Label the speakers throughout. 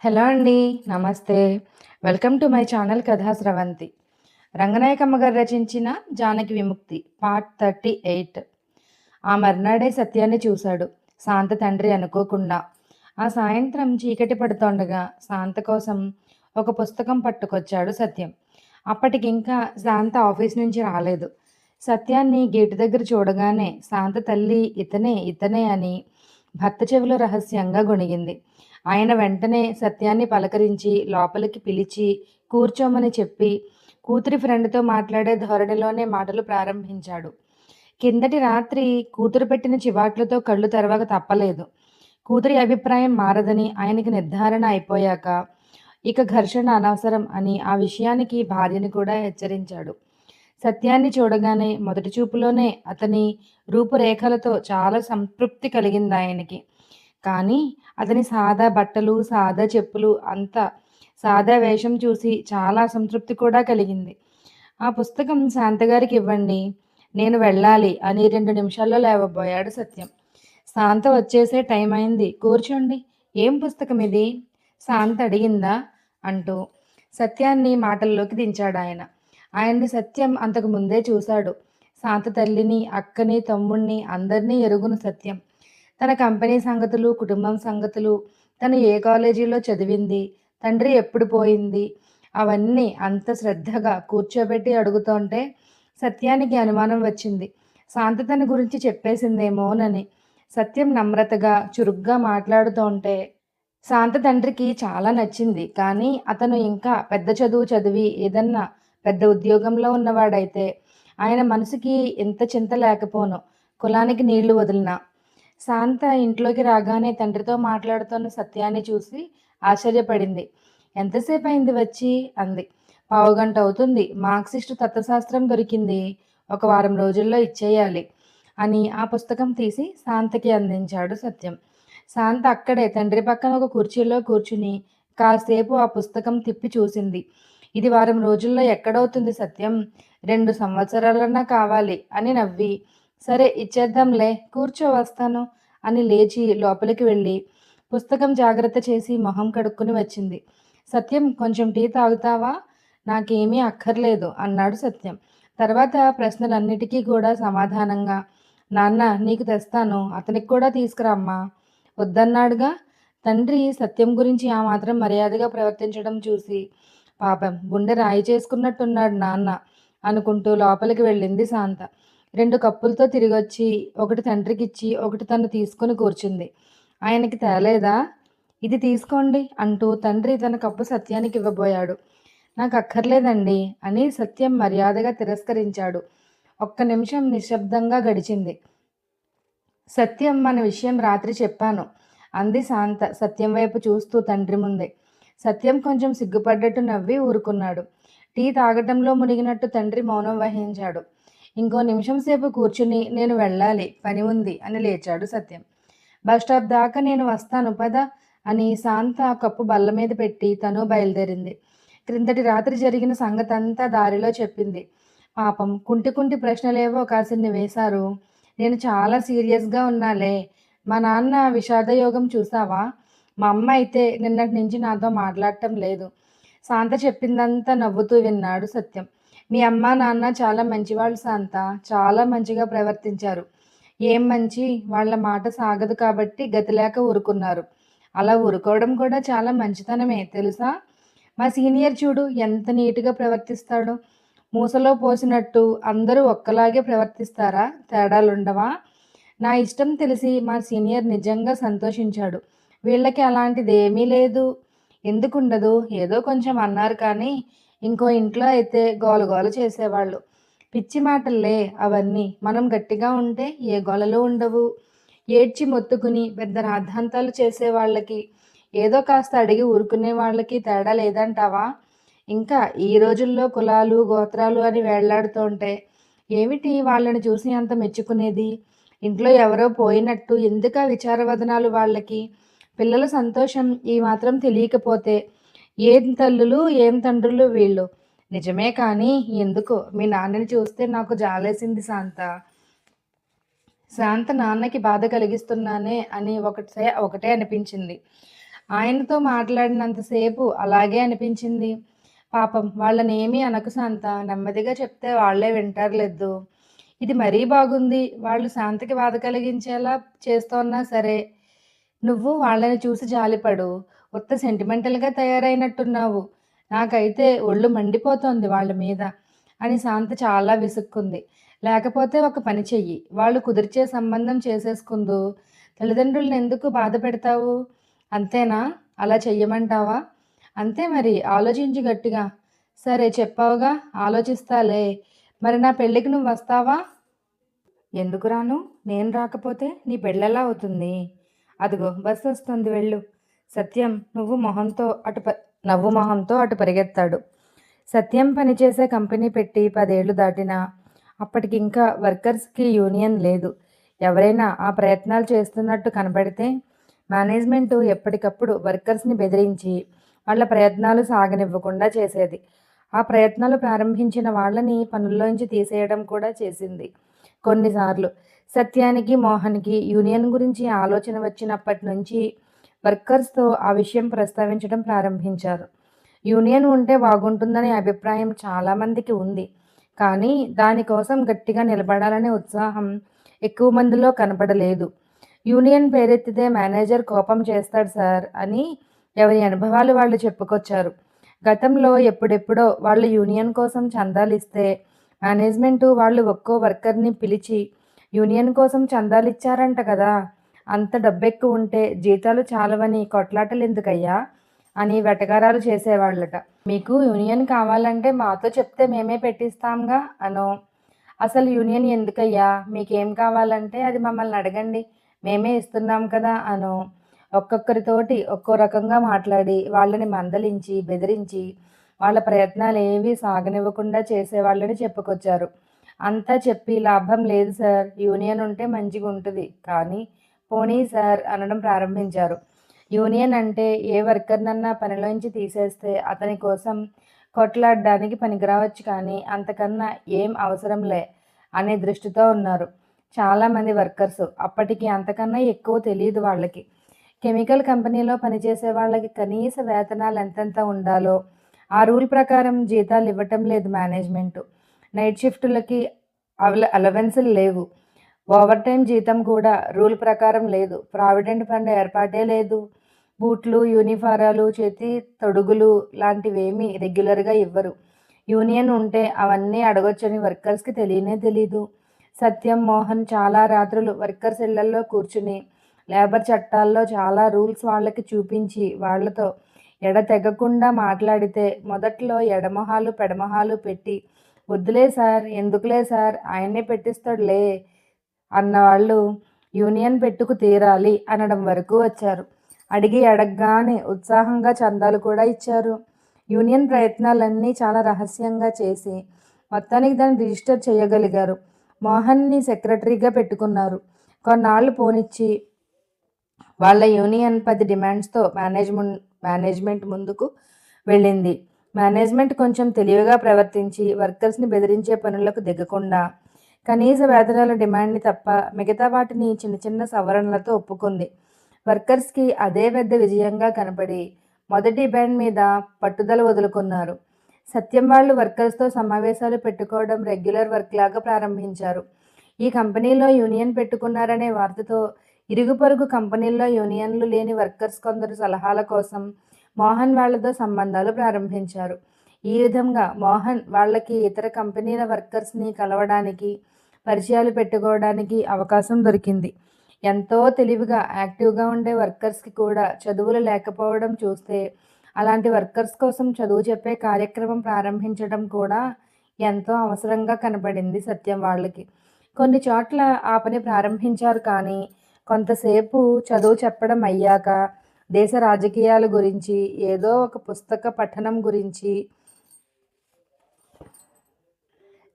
Speaker 1: Hello అండి. నమస్తే. Welcome to my channel కథా స్రవంతి. రంగనాయకమ్మ గారు రచించిన 'జానకి విముక్తి' పార్ట్ 38. ఆ మర్నాడే సత్యాన్ని చూశాడు శాంత తండ్రి అనుకోకుండా. ఆ సాయంత్రం చీకటి పడుతోండగా శాంత కోసం ఒక పుస్తకం పట్టుకొచ్చాడు సత్యం. అప్పటికింకా శాంత ఆఫీస్ నుంచి రాలేదు. సత్యాన్ని గేటు దగ్గర చూడగానే శాంత తల్లి ఇతనే ఇతనే అని భర్త చెవిలో రహస్యంగా గొణిగింది. ఆయన వెంటనే సత్యాన్ని పలకరించి లోపలికి పిలిచి కూర్చోమని చెప్పి కూతురి ఫ్రెండ్‌తో మాట్లాడే ధోరణిలోనే మాటలు ప్రారంభించాడు. కిందటి రాత్రి కూతురు పెట్టిన చివాట్లతో కళ్ళు తెరవక తప్పలేదు. కూతురి అభిప్రాయం మారదని ఆయనకి నిర్ధారణ అయిపోయాక, ఇక ఘర్షణ అనవసరం అని ఆ విషయానికి భార్యని కూడా హెచ్చరించాడు. సత్యాన్ని చూడగానే మొదటి చూపులోనే అతని రూపురేఖలతో చాలా సంతృప్తి కలిగిందాయనకి. కానీ అతని సాదా బట్టలు, సాదా చెప్పులు, అంతా సాదా వేషం చూసి చాలా అసంతృప్తి కూడా కలిగింది. "ఆ పుస్తకం శాంతగారికి ఇవ్వండి. నేను వెళ్ళాలి" అని 2 నిమిషాల్లో లేవబోయాడు సత్యం. శాంత వచ్చేసే టైం అయింది. కూర్చోండి. "ఏం పుస్తకం ఇది?" శాంత అడిగిందా అంటూ సత్యాన్ని మాటల్లోకి దించాడాయన. ఆయన్ని సత్యం అంతకు ముందే చూశాడు. శాంత తల్లిని, అక్కని, తమ్ముణ్ణి అందరినీ ఎరుగును సత్యం. తన కంపెనీ సంగతులు, కుటుంబం సంగతులు, తను ఏ కాలేజీలో చదివింది, తండ్రి ఎప్పుడు పోయింది, అవన్నీ అంత శ్రద్ధగా కూర్చోబెట్టి అడుగుతోంటే సత్యానికి అనుమానం వచ్చింది. శాంత తన గురించి చెప్పేసిందేమోనని. సత్యం నమ్రతగా, చురుగ్గా మాట్లాడుతోంటే శాంత తండ్రికి చాలా నచ్చింది. కానీ అతను ఇంకా పెద్ద చదువు చదివి ఏదన్నా పెద్ద ఉద్యోగంలో ఉన్నవాడైతే ఆయన మనసుకి ఇంత చింత లేకపోను. కులానికి నీళ్లు వదిలినా. శాంత ఇంట్లోకి రాగానే తండ్రితో మాట్లాడుతున్న సత్యాన్ని చూసి ఆశ్చర్యపడింది. "ఎంతసేపయింది వచ్చి?" అంది. "పావుగంట అవుతుంది. మార్క్సిస్టు తత్వశాస్త్రం దొరికింది. ఒక వారం రోజుల్లో ఇచ్చేయాలి" అని ఆ పుస్తకం తీసి శాంతకి అందించాడు సత్యం. శాంత అక్కడే తండ్రి పక్కన ఒక కుర్చీలో కూర్చుని కాసేపు ఆ పుస్తకం తిప్పి చూసింది. "ఇది వారం రోజుల్లో ఎక్కడవుతుంది సత్యం? 2 సంవత్సరాలన్నా కావాలి" అని నవ్వి, "సరే ఇచ్చేద్దాంలే, కూర్చో వస్తాను" అని లేచి లోపలికి వెళ్ళి పుస్తకం జాగ్రత్త చేసి మొహం కడుక్కుని వచ్చింది. "సత్యం, కొంచెం టీ తాగుతావా?" "నాకేమీ అక్కర్లేదు" అన్నాడు సత్యం. తర్వాత ప్రశ్నలన్నిటికీ కూడా సమాధానంగా, "నాన్న, నీకు తెస్తాను, అతనికి కూడా తీసుకురమ్మా" వద్దన్నాడుగా. తండ్రి సత్యం గురించి ఆ మాత్రం మర్యాదగా ప్రవర్తించడం చూసి, పాపం గుండె రాయి చేసుకున్నట్టున్నాడు నాన్న అనుకుంటూ లోపలికి వెళ్ళింది శాంత. 2 కప్పులతో తిరిగొచ్చి ఒకటి తండ్రికిచ్చి ఒకటి తను తీసుకుని కూర్చుంది. ఆయనకి తేలేదా? "ఇది తీసుకోండి" అంటూ తండ్రి తన కప్పు సత్యానికి ఇవ్వబోయాడు. "నాకు అక్కర్లేదండి" అని సత్యం మర్యాదగా తిరస్కరించాడు. ఒక్క నిమిషం నిశ్శబ్దంగా గడిచింది. "సత్యం, మన విషయం రాత్రి చెప్పాను" అంది శాంత సత్యం వైపు చూస్తూ తండ్రి ముందే. సత్యం కొంచెం సిగ్గుపడ్డట్టు నవ్వి ఊరుకున్నాడు. టీ తాగటంలో మునిగినట్టు తండ్రి మౌనం వహించాడు. ఇంకో నిమిషం సేపు కూర్చుని "నేను వెళ్ళాలి, పని ఉంది" అని లేచాడు సత్యం. "బస్టాప్ దాకా నేను వస్తాను పద" అని శాంత ఆ కప్పు బల్ల మీద పెట్టి తను బయలుదేరింది. క్రిందటి రాత్రి జరిగిన సంగతంతా దారిలో చెప్పింది. పాపం కుంటి కుంటి ప్రశ్నలేవో కాసిన్ని వేశారు. "నేను చాలా సీరియస్‌గా ఉన్నాలే. మా నాన్న విషాదయోగం చూసావా? మా అమ్మ అయితే నిన్నటి నుంచి నాతో మాట్లాడటం లేదు." శాంత చెప్పిందంతా నవ్వుతూ విన్నాడు సత్యం. "మీ అమ్మ, నాన్న చాలా మంచివాళ్ళు శాంత. చాలా మంచిగా ప్రవర్తించారు." "ఏం మంచి? వాళ్ళ మాట సాగదు కాబట్టి గతిలేక ఊరుకున్నారు." "అలా ఊరుకోవడం కూడా చాలా మంచితనమే తెలుసా? మా సీనియర్ చూడు ఎంత నీట్‌గా ప్రవర్తిస్తాడో. మూసలో పోసినట్టు అందరూ ఒక్కలాగే ప్రవర్తిస్తారా? తేడాలుండవా?" నా ఇష్టం తెలిసి మా సీనియర్ నిజంగా సంతోషించాడు. వీళ్ళకి అలాంటిదేమీ లేదు. ఎందుకుండదు? ఏదో కొంచెం అన్నారు కానీ, ఇంకో ఇంట్లో అయితే గోలగోల చేసేవాళ్ళు. పిచ్చి మాటల్లే అవన్నీ. మనం గట్టిగా ఉంటే ఏ గోలలు ఉండవు. ఏడ్చి మొత్తుకుని పెద్ద రాద్ధాంతాలు చేసేవాళ్ళకి, ఏదో కాస్త అడిగి ఊరుకునే వాళ్ళకి తేడా లేదంటావా? ఇంకా ఈ రోజుల్లో కులాలు, గోత్రాలు అని వేళ్లాడుతోంటే, ఏమిటి వాళ్ళని చూసి అంత మెచ్చుకునేది? ఇంట్లో ఎవరో పోయినట్టు ఎందుకా విచారవదనాలు వాళ్ళకి? పిల్లల సంతోషం ఈ మాత్రం తెలియకపోతే ఏం తల్లులు, ఏం తండ్రులు వీళ్ళు. నిజమే కానీ ఎందుకో మీ నాన్నని చూస్తే నాకు జాలేసింది శాంత. శాంత నాన్నకి బాధ కలిగిస్తున్నానే అని ఒకటే అనిపించింది. ఆయనతో మాట్లాడినంతసేపు అలాగే అనిపించింది. పాపం వాళ్ళనేమీ అనకు శాంత, నెమ్మదిగా చెప్తే వాళ్ళే వింటారులెద్దు. ఇది మరీ బాగుంది. వాళ్ళు శాంతకి బాధ కలిగించేలా చేస్తోన్నా సరే, నువ్వు వాళ్ళని చూసి జాలిపడు. ఉత్త సెంటిమెంటల్‌గా తయారైనట్టున్నావు. నాకైతే ఒళ్ళు మండిపోతోంది వాళ్ళ మీద అని శాంత చాలా విసుక్కుంది. లేకపోతే ఒక పని చెయ్యి. వాళ్ళు కుదిర్చే సంబంధం చేసేసుకుందు. తల్లిదండ్రులనెందుకు బాధ పెడతావు? అంతేనా? అలా చెయ్యమంటావా? అంతే మరి. ఆలోచించు గట్టిగా. సరే చెప్పావుగా, ఆలోచిస్తాలే. మరి నా పెళ్ళికి నువ్వొస్తావా? ఎందుకు రాను? నేను రాకపోతే నీ పెళ్ళెలా అవుతుంది? అదిగో బస్సొస్తుంది వెళ్ళు. సత్యం నవ్వు మొహంతో అటు పరిగెత్తాడు. సత్యం పనిచేసే కంపెనీ పెట్టి 10 ఏళ్లు దాటినా అప్పటికింకా వర్కర్స్‌కి యూనియన్ లేదు. ఎవరైనా ఆ ప్రయత్నాలు చేస్తున్నట్టు కనపడితే మేనేజ్మెంటు ఎప్పటికప్పుడు వర్కర్స్‌ని బెదిరించి వాళ్ళ ప్రయత్నాలు సాగనివ్వకుండా చేసేది. ఆ ప్రయత్నాలు ప్రారంభించిన వాళ్ళని పనుల్లోంచి తీసేయడం కూడా చేసింది కొన్నిసార్లు. సత్యానికి, మోహన్‌కి యూనియన్ గురించి ఆలోచన వచ్చినప్పటి నుంచి వర్కర్స్‌తో ఆ విషయం ప్రస్తావించడం ప్రారంభించారు. యూనియన్ ఉంటే బాగుంటుందనే అభిప్రాయం చాలామందికి ఉంది. కానీ దానికోసం గట్టిగా నిలబడాలనే ఉత్సాహం ఎక్కువ మందిలో కనపడలేదు. యూనియన్ పేరెత్తితే మేనేజర్ కోపం చేస్తాడు సార్ అని ఎవరి అనుభవాలు వాళ్ళు చెప్పుకొచ్చారు. గతంలో ఎప్పుడెప్పుడో వాళ్ళు యూనియన్ కోసం చందాలిస్తే మేనేజ్మెంటు వాళ్ళు ఒక్కో వర్కర్‌ని పిలిచి యూనియన్ కోసం చందాలిచ్చారంట కదా! అంత డబ్బెక్కువుంటే జీతాలు చాలవని కొట్లాటలెందుకయ్యా అని వెటకారాలు చేసేవాళ్ళట. మీకు యూనియన్ కావాలంటే మాతో చెప్తే మేమే పెట్టిస్తాంగా అనో, అసలు యూనియన్ ఎందుకయ్యా? మీకేం కావాలంటే అది మమ్మల్ని అడగండి. మేమే ఇస్తున్నాం కదా అనో, ఒక్కొక్కరితోటి ఒక్కో రకంగా మాట్లాడి వాళ్ళని మందలించి, బెదిరించి వాళ్ళ ప్రయత్నాలేవీ సాగనివ్వకుండా చేసేవాళ్ళని చెప్పుకొచ్చారు. అంతా చెప్పి లాభం లేదు సార్. యూనియన్ ఉంటే మంచిగుంటది. కానీ పోనీ సార్ అనడం ప్రారంభించారు. యూనియన్ అంటే ఏ వర్కర్‌నన్నా పనిలోంచి తీసేస్తే అతని కోసం కొట్లాడ్డానికి పనికిరావచ్చు కానీ అంతకన్నా ఏం అవసరంలే అనే దృష్టితో ఉన్నారు చాలామంది వర్కర్సు. అప్పటికి అంతకన్నా ఎక్కువ తెలీదు వాళ్ళకి. కెమికల్ కంపెనీలో పనిచేసే వాళ్ళకి కనీస వేతనాలు ఎంతెంత ఉండాలో ఆ రూల్ ప్రకారం జీతాలు ఇవ్వటం లేదు మేనేజ్మెంటు. నైట్ షిఫ్టులకి అలవెన్సులు లేవు. ఓవర్ టైమ్ జీతం కూడా రూల్ ప్రకారం లేదు. ప్రావిడెంట్ ఫండ్ ఏర్పాటే లేదు. బూట్లు, యూనిఫారాలు, చేతి తొడుగులు లాంటివేమీ రెగ్యులర్‌గా ఇవ్వరు. యూనియన్ ఉంటే అవన్నీ అడగొచ్చని వర్కర్స్‌కి తెలీనే తెలీదు. సత్యం, మోహన్ చాలా రాత్రులు వర్కర్స్ ఇళ్లల్లో కూర్చుని లేబర్ చట్టాల్లో చాలా రూల్స్ వాళ్ళకి చూపించి వాళ్ళతో ఎడతెగకుండా మాట్లాడితే మొదట్లో ఎడమొహాలు, పెడమొహాలు పెట్టి వద్దులే సార్, ఎందుకులే సార్, ఆయన్నే పెట్టిస్తాడులే అన్నవాళ్ళు యూనియన్ పెట్టుకు తీరాలి అనడం వరకు వచ్చారు. అడిగి అడగ్గానే ఉత్సాహంగా చందాలు కూడా ఇచ్చారు. యూనియన్ ప్రయత్నాలన్నీ చాలా రహస్యంగా చేసి మొత్తానికి దాన్ని రిజిస్టర్ చేయగలిగారు. మోహన్ని సెక్రటరీగా పెట్టుకున్నారు. కొన్నాళ్ళు పోనిచ్చి వాళ్ళ యూనియన్ 10 డిమాండ్స్‌తో మేనేజ్మెంట్ ముందుకు వెళ్ళింది. మేనేజ్మెంట్ కొంచెం తెలివిగా ప్రవర్తించి వర్కర్స్‌ని బెదిరించే పనులకు దిగకుండా కనీస వేతనాల డిమాండ్‌ని తప్ప మిగతా వాటిని చిన్న చిన్న సవరణలతో ఒప్పుకుంది. వర్కర్స్‌కి అదే పెద్ద విజయంగా కనపడి మొదటి డిమాండ్ మీద పట్టుదల వదులుకున్నారు. సత్యం వాళ్ళు వర్కర్స్‌తో సమావేశాలు పెట్టుకోవడం రెగ్యులర్ వర్క్ లాగా ప్రారంభించారు. ఈ కంపెనీలో యూనియన్ పెట్టుకున్నారనే వార్తతో ఇరుగు పొరుగు కంపెనీల్లో యూనియన్లు లేని వర్కర్స్ కొందరు సలహాల కోసం మోహన్ వాళ్ళతో సంబంధాలు ప్రారంభించారు. ఈ విధంగా మోహన్ వాళ్ళకి ఇతర కంపెనీల వర్కర్స్‌ని కలవడానికి, పరిచయాలు పెట్టుకోవడానికి అవకాశం దొరికింది. ఎంతో తెలివిగా, యాక్టివ్‌గా ఉండే వర్కర్స్‌కి కూడా చదువులు లేకపోవడం చూస్తే అలాంటి వర్కర్స్ కోసం చదువు చెప్పే కార్యక్రమం ప్రారంభించడం కూడా ఎంతో అవసరంగా కనపడింది సత్యం వాళ్ళకి. కొన్ని చోట్ల ఆ పని ప్రారంభించారు కానీ కొంతసేపు చదువు చెప్పడం అయ్యాక దేశ రాజకీయాల గురించి, ఏదో ఒక పుస్తక పఠనం గురించి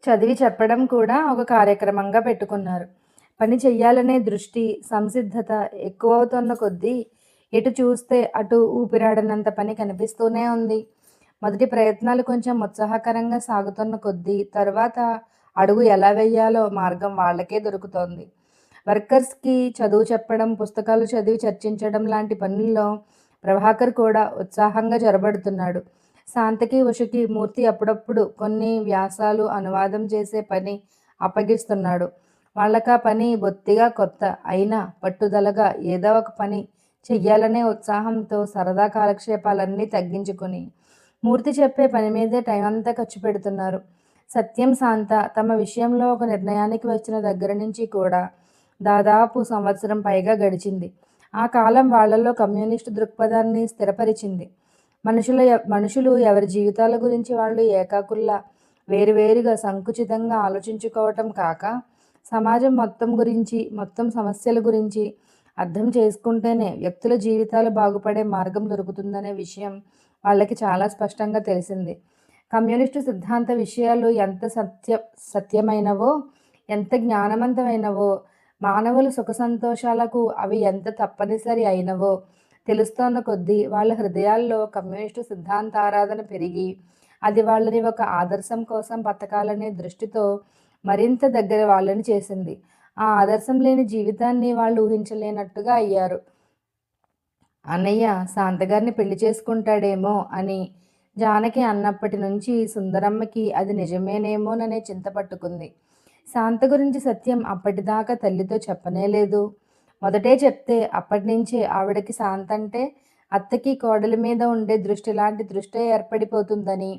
Speaker 1: చదివి చెప్పడం కూడా ఒక కార్యక్రమంగా పెట్టుకున్నారు. పని చెయ్యాలనే దృష్టి, సంసిద్ధత ఎక్కువవుతున్న కొద్దీ ఎటు చూస్తే అటు ఊపిరాడనంత పని కనిపిస్తూనే ఉంది. మొదటి ప్రయత్నాలు కొంచెం ఉత్సాహకరంగా సాగుతున్న కొద్దీ తర్వాత అడుగు ఎలా వేయాలో మార్గం వాళ్ళకే దొరుకుతోంది. వర్కర్స్‌కి చదువు చెప్పడం, పుస్తకాలు చదివి చర్చించడం లాంటి పనుల్లో ప్రభాకర్ కూడా ఉత్సాహంగా జొరబడుతున్నాడు. శాంతకి, ఉషకి మూర్తి అప్పుడప్పుడు కొన్ని వ్యాసాలు అనువాదం చేసే పని అప్పగిస్తున్నాడు. వాళ్ళకా పని బొత్తిగా కొత్త అయినా పట్టుదలగా ఏదో ఒక పని చెయ్యాలనే ఉత్సాహంతో సరదా కాలక్షేపాలన్నీ తగ్గించుకుని మూర్తి చెప్పే పని మీదే టైం అంతా ఖర్చు పెడుతున్నారు. సత్యం, శాంత తమ విషయంలో ఒక నిర్ణయానికి వచ్చిన దగ్గర నుంచి కూడా దాదాపు సంవత్సరం పైగా గడిచింది. ఆ కాలం వాళ్ళల్లో కమ్యూనిస్టు దృక్పథాన్ని స్థిరపరిచింది. మనుషులు ఎవరి జీవితాల గురించి వాళ్ళు ఏకాకుల్లా వేరువేరుగా సంకుచితంగా ఆలోచించుకోవటం కాక సమాజం మొత్తం గురించి, మొత్తం సమస్యల గురించి అర్థం చేసుకుంటేనే వ్యక్తుల జీవితాలు బాగుపడే మార్గం దొరుకుతుందనే విషయం వాళ్ళకి చాలా స్పష్టంగా తెలిసింది. కమ్యూనిస్టు సిద్ధాంత విషయాలు ఎంత సత్యమైనవో, ఎంత జ్ఞానవంతమైనవో, మానవుల సుఖ సంతోషాలకు అవి ఎంత తప్పనిసరి అయినవో తెలుస్తోన్న కొద్దీ వాళ్ళ హృదయాల్లో కమ్యూనిస్టు సిద్ధాంతారాధన పెరిగి అది వాళ్ళని ఒక ఆదర్శం కోసం బతకాలనే దృష్టితో మరింత దగ్గర వాళ్ళని చేసింది. ఆ ఆదర్శం లేని జీవితాన్ని వాళ్ళు ఊహించలేనట్టుగా అయ్యారు. అన్నయ్య శాంతగారిని పెళ్లి చేసుకుంటాడేమో అని జానకి అన్నప్పటి నుంచి సుందరమ్మకి అది నిజమేనేమోననే చింత పట్టుకుంది. శాంత గురించి సత్యం అప్పటిదాకా తల్లితో చెప్పనేలేదు. మొదటే చెప్తే అప్పటినుంచే ఆవిడకి శాంత అంటే అత్తకి కోడలి మీద ఉండే దృష్టి లాంటి దృష్టే ఏర్పడిపోతుందని,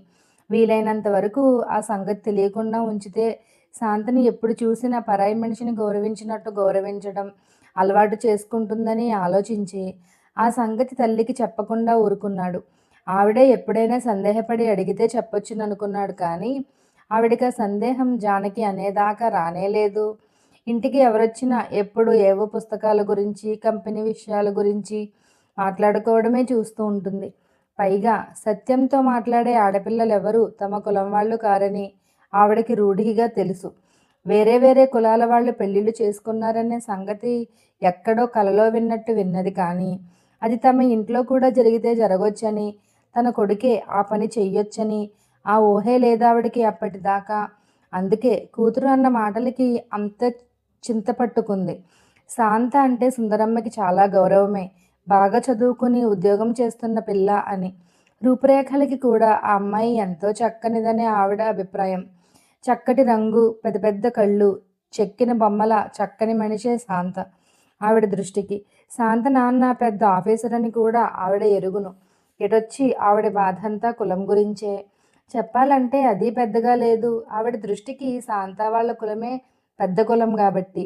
Speaker 1: వీలైనంత వరకు ఆ సంగతి తెలియకుండా ఉంచితే శాంతని ఎప్పుడు చూసినా పరాయి మనిషిని గౌరవించినట్టు గౌరవించడం అలవాటు చేసుకుంటుందని ఆలోచించి ఆ సంగతి తల్లికి చెప్పకుండా ఊరుకున్నాడు. ఆవిడే ఎప్పుడైనా సందేహపడి అడిగితే చెప్పొచ్చుననుకున్నాడు. కానీ ఆవిడికి ఆ సందేహం జానకి అనేదాకా రానేలేదు. ఇంటికి ఎవరొచ్చినా ఎప్పుడు ఏవో పుస్తకాల గురించి, కంపెనీ విషయాల గురించి మాట్లాడుకోవడమే చూస్తూ ఉంటుంది. పైగా సత్యంతో మాట్లాడే ఆడపిల్లలెవరూ తమ కులం వాళ్ళు కారని ఆవిడకి రూఢిగా తెలుసు. వేరే వేరే కులాల వాళ్ళు పెళ్ళిళ్ళు చేసుకున్నారనే సంగతి ఎక్కడో కలలో విన్నట్టు విన్నది. కానీ అది తమ ఇంట్లో కూడా జరిగితే జరగొచ్చని, తన కొడుకే ఆ పని చెయ్యొచ్చని ఆ ఊహే లేదావిడికి అప్పటిదాకా. అందుకే కూతురు అన్న మాటలకి అంత చింతపట్టుకుంది. శాంత అంటే సుందరమ్మకి చాలా గౌరవమే. బాగా చదువుకుని ఉద్యోగం చేస్తున్న పిల్ల అని. రూపురేఖలకి కూడా ఆ అమ్మాయి ఎంతో చక్కనిదనే ఆవిడ అభిప్రాయం. చక్కటి రంగు, పెద్ద పెద్ద కళ్ళు, చెక్కిన బొమ్మల చక్కని మనిషే శాంత ఆవిడ దృష్టికి. శాంత నాన్న పెద్ద ఆఫీసర్ అని కూడా ఆవిడ ఎరుగును. ఎటొచ్చి ఆవిడ బాధంతా కులం గురించే. చెప్పాలంటే అది పెద్దగా లేదు. ఆవిడ దృష్టికి శాంత వాళ్ళ కులమే పెద్ద కులం కాబట్టి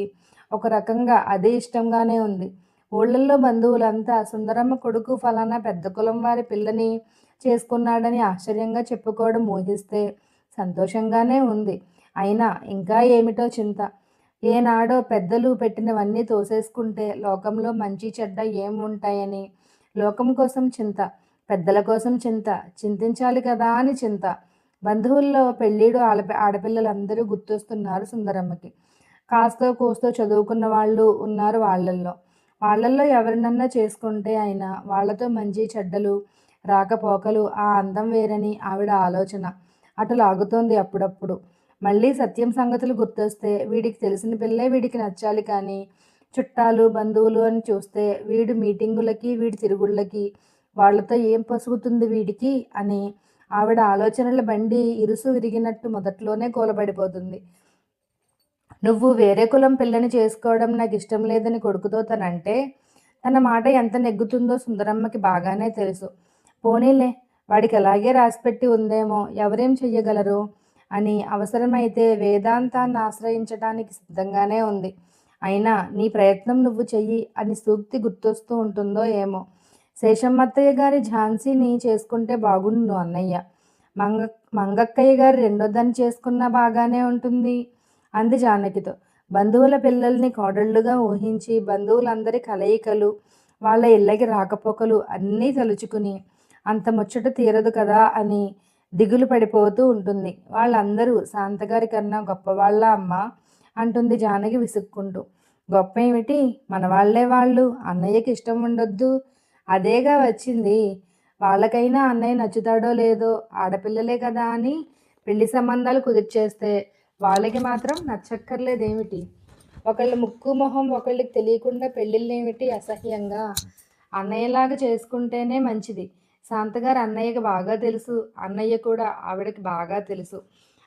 Speaker 1: ఒక రకంగా అదే ఇష్టంగానే ఉంది. ఊళ్ళల్లో బంధువులంతా సుందరమ్మ కొడుకు ఫలానా పెద్ద కులం వారి పిల్లని చేసుకున్నాడని ఆశ్చర్యంగా చెప్పుకోవడం ఊహిస్తే సంతోషంగానే ఉంది. అయినా ఇంకా ఏమిటో చింత. ఏనాడో పెద్దలు పెట్టినవన్నీ తోసేసుకుంటే లోకంలో మంచి చెడ్డ ఏం ఉంటాయని లోకం కోసం చింత, పెద్దల కోసం చింత, చింతించాలి కదా అని చింత. బంధువుల్లో పెళ్ళిడు ఆడపిల్లలందరూ గుర్తొస్తున్నారు సుందరమ్మకి. కాస్తో కూస్తో చదువుకున్న వాళ్ళు ఉన్నారు వాళ్ళల్లో ఎవరినన్నా చేసుకుంటే అయినా వాళ్ళతో మంచి చెడ్డలు రాకపోకలు, ఆ అందం వేరని ఆవిడ ఆలోచన అటు లాగుతోంది అప్పుడప్పుడు. మళ్ళీ సత్యం సంగతులు గుర్తొస్తే వీడికి తెలిసిన పిల్లే వీడికి నచ్చాలి కానీ చుట్టాలు బంధువులు అని చూస్తే వీడు మీటింగులకి వీడి తిరుగుళ్ళకి వాళ్లతో ఏం పసుగుతుంది వీడికి అని ఆవిడ ఆలోచనల బండి ఇరుసు విరిగినట్టు మొదట్లోనే కూలబడిపోతుంది. నువ్వు వేరే కులం పిల్లని చేసుకోవడం నాకు ఇష్టం లేదని కొడుకుతో తనంటే తన మాట ఎంత నెగ్గుతుందో సుందరమ్మకి బాగానే తెలుసు. పోనీలే, వాడికి అలాగే రాసిపెట్టి ఉందేమో, ఎవరేం చెయ్యగలరు అని అవసరమైతే వేదాంతాన్ని ఆశ్రయించడానికి సిద్ధంగానే ఉంది. అయినా నీ ప్రయత్నం నువ్వు చెయ్యి అని సూక్తి గుర్తొస్తూ ఉంటుందో ఏమో. శేషమ్మత్తయ్య గారి ఝాన్సీని చేసుకుంటే బాగుండు అన్నయ్య. మంగక్కయ్య గారి రెండో దాన్ని చేసుకున్నా బాగానే ఉంటుంది అంది జానకితో. బంధువుల పిల్లల్ని కోడళ్ళుగా ఊహించి బంధువులందరి కలయికలు, వాళ్ళ ఇళ్ళకి రాకపోకలు అన్నీ తలుచుకుని అంత ముచ్చట తీరదు కదా అని దిగులు పడిపోతూ ఉంటుంది. వాళ్ళందరూ శాంతగారి కన్నా గొప్పవాళ్ళ అమ్మ అంటుంది జానకి విసుక్కుంటూ. గొప్ప ఏమిటి, మన వాళ్ళే వాళ్ళు, అన్నయ్యకి ఇష్టం ఉండొద్దు, అదేగా వచ్చింది. వాళ్ళకైనా అన్నయ్య నచ్చుతాడో లేదో, ఆడపిల్లలే కదా అని పెళ్లి సంబంధాలు కుదిర్చేస్తే వాళ్ళకి మాత్రం నచ్చక్కర్లేదేమిటి? ఒకళ్ళ ముక్కు మొహం ఒకళ్ళకి తెలియకుండా పెళ్ళిళ్ళేమిటి అసహ్యంగా అన్నయ్యలాగా చేసుకుంటేనే మంచిది. శాంతగారు అన్నయ్యకి బాగా తెలుసు. అన్నయ్య కూడా ఆవిడకి బాగా తెలుసు.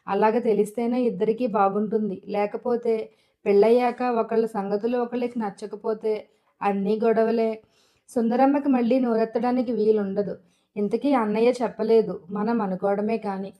Speaker 1: అలాగ తెలిస్తేనే ఇద్దరికీ బాగుంటుంది. లేకపోతే పెళ్ళయ్యాక ఒకళ్ళ సంగతులు ఒకళ్ళకి నచ్చకపోతే అన్నీ గొడవలే. సుందరమ్మకి మళ్ళీ నోరెత్తడానికి వీలుండదు. ఇంతకీ అన్నయ్య చెప్పలేదు. మనం అనుకోవడమే కానీ.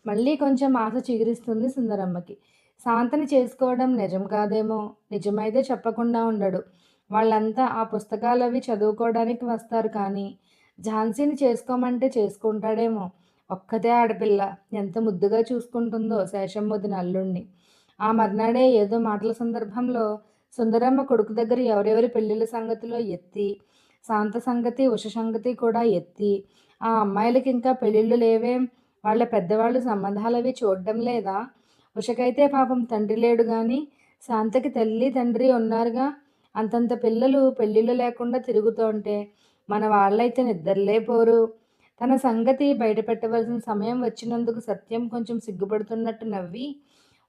Speaker 1: మళ్ళీ కొంచెం ఆశ చిగురిస్తుంది సుందరమ్మకి. శాంతని చేసుకోవడం నిజం కాదేమో. నిజమైతే చెప్పకుండా ఉండడు. వాళ్ళంతా ఆ పుస్తకాలవి చదువుకోవడానికి వస్తారు కానీ ఝాన్సీని చేసుకోమంటే చేసుకుంటాడేమో. ఒక్కతే ఆడపిల్ల. ఎంత ముద్దుగా చూసుకుంటుందో శేషమ్మొదిన అల్లుణ్ణి. ఆ మర్నాడే ఏదో మాటల సందర్భంలో సుందరమ్మ కొడుకు దగ్గర ఎవరెవరి పెళ్ళిళ్ళ సంగతిలో ఎత్తి, శాంత సంగతి, ఉష సంగతి కూడా ఎత్తి, ఆ అమ్మాయిలకి ఇంకా పెళ్ళిళ్ళు లేవేం, వాళ్ళ పెద్దవాళ్ళు సంబంధాలవి చూడడం లేదా, ఉషకైతే పాపం తండ్రి లేడు గాని శాంతకి తల్లి తండ్రి ఉన్నారుగా, అంతంత పిల్లలు పెళ్ళిళ్ళు లేకుండా తిరుగుతుంటే మన వాళ్ళైతే నిద్రలే పోరు. తన సంగతి బయటపెట్టవలసిన సమయం వచ్చినందుకు సత్యం కొంచెం సిగ్గుపడుతున్నట్టు నవ్వి,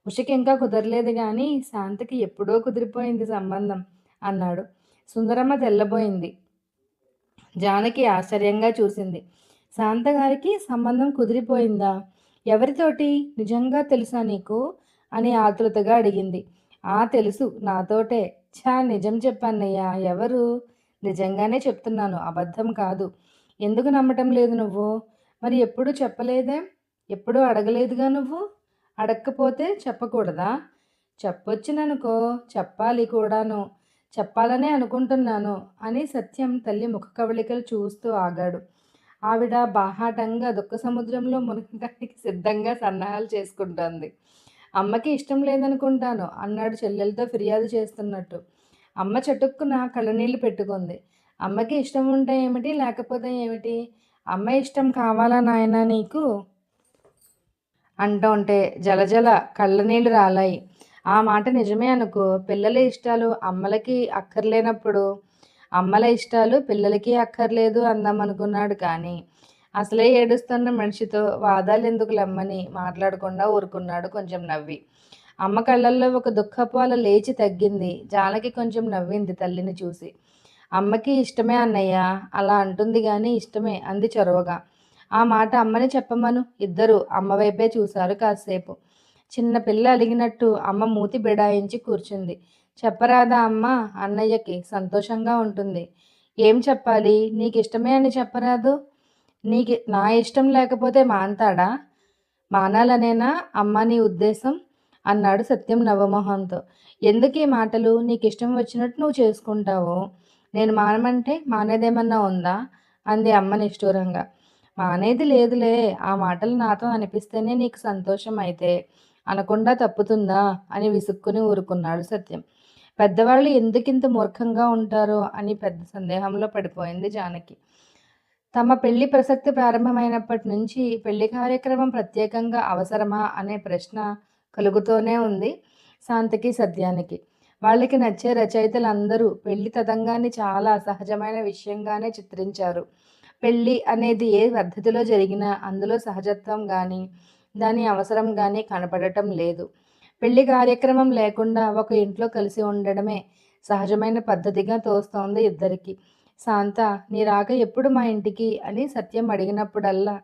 Speaker 1: ఉషకి ఇంకా కుదరలేదు గాని శాంతకి ఎప్పుడో కుదిరిపోయింది సంబంధం అన్నాడు. సుందరమ్మ తెల్లబోయింది. జానకి ఆశ్చర్యంగా చూసింది. శాంతగారికి సంబంధం కుదిరిపోయిందా? ఎవరితోటి? నిజంగా తెలుసా నీకు? అని ఆతృతగా అడిగింది. ఆ తెలుసు, నాతోటే. ఛా, నిజం చెప్పన్నయ్యా. ఎవరు? నిజంగానే చెప్తున్నాను, అబద్ధం కాదు. ఎందుకు నమ్మటం లేదు నువ్వు? మరి ఎప్పుడు చెప్పలేదే? ఎప్పుడూ అడగలేదుగా నువ్వు? అడక్కపోతే చెప్పకూడదా? చెప్పొచ్చుననుకో, చెప్పాలి కూడాను. చెప్పాలనే అనుకుంటున్నాను అని సత్యం తల్లి ముఖ కవళికలు చూస్తూ ఆగాడు. ఆవిడ బాహాటంగా దుఃఖ సముద్రంలో మునగడానికి సిద్ధంగా సన్నాహాలు చేసుకుంటోంది. అమ్మకి ఇష్టం లేదనుకుంటాను అన్నాడు చెల్లెలతో ఫిర్యాదు చేస్తున్నట్టు. అమ్మ చటుక్కున కళ్ళనీళ్ళు పెట్టుకుంది. అమ్మకి ఇష్టం ఉంటే ఏమిటి, లేకపోతే ఏమిటి? అమ్మ ఇష్టం కావాలా నాయనా నీకు అంటుంటే జలజల కళ్ళనీళ్ళు రాలాయి. ఆ మాట నిజమే అనుకో. పిల్లల ఇష్టాలు అమ్మలకి అక్కర్లేనప్పుడు అమ్మల ఇష్టాలు పిల్లలకి అక్కర్లేదు అందామనుకున్నాడు కానీ అసలే ఏడుస్తున్న మనిషితో వాదాలు ఎందుకు లెమ్మని మాట్లాడకుండా ఊరుకున్నాడు కొంచెం నవ్వి. అమ్మ కళ్ళల్లో ఒక దుఃఖపు అల లేచి తగ్గింది. జానకి కొంచెం నవ్వింది తల్లిని చూసి. అమ్మకి ఇష్టమే అన్నయ్య, అలా అంటుంది గాని ఇష్టమే అంది చొరవగా. ఆ మాట అమ్మని చెప్పమను. ఇద్దరు అమ్మ వైపే చూశారు కాసేపు. చిన్న పిల్ల అలిగినట్టు అమ్మ మూతి బిడాయించి కూర్చుంది. చెప్పరాదా అమ్మ, అన్నయ్యకి సంతోషంగా ఉంటుంది. ఏం చెప్పాలి? నీకిష్టమే అని చెప్పరాదు? నీకు నా ఇష్టం లేకపోతే మాన్తాడా? మానాలనేనా అమ్మ నీ ఉద్దేశం? అన్నాడు సత్యం నవమోహంతో. ఎందుకీ మాటలు? నీకిష్టం వచ్చినట్టు నువ్వు చేసుకుంటావు. నేను మానమంటే మానేదేమన్నా ఉందా? అంది అమ్మ నిష్ఠూరంగా. మానేది లేదులే. ఆ మాటలు నాతో అనిపిస్తేనే నీకు సంతోషం అయితే అనకుండా తప్పుతుందా అని విసుక్కుని ఊరుకున్నాడు సత్యం. పెద్దవాళ్ళు ఎందుకింత మూర్ఖంగా ఉంటారో అని పెద్ద సందేహంలో పడిపోయింది జానకి. తమ పెళ్లి ప్రసక్తి ప్రారంభమైనప్పటి నుంచి పెళ్లి కార్యక్రమం ప్రత్యేకంగా అవసరమా అనే ప్రశ్న కలుగుతూనే ఉంది శాంతకి సత్యానికి. వాళ్ళకి నచ్చే రచయితలందరూ పెళ్లి తతంగాన్ని చాలా అసహజమైన విషయంగానే చిత్రించారు. పెళ్ళి అనేది ఏ పద్ధతిలో జరిగినా అందులో సహజత్వం కానీ దాని అవసరం కానీ కనపడటం లేదు. పెళ్లి కార్యక్రమం లేకుండా ఒక ఇంట్లో కలిసి ఉండడమే సహజమైన పద్ధతిగా తోస్తోంది ఇద్దరికి. శాంత, నీ రాక ఎప్పుడు మా ఇంటికి అని సత్యం అడిగినప్పుడల్లా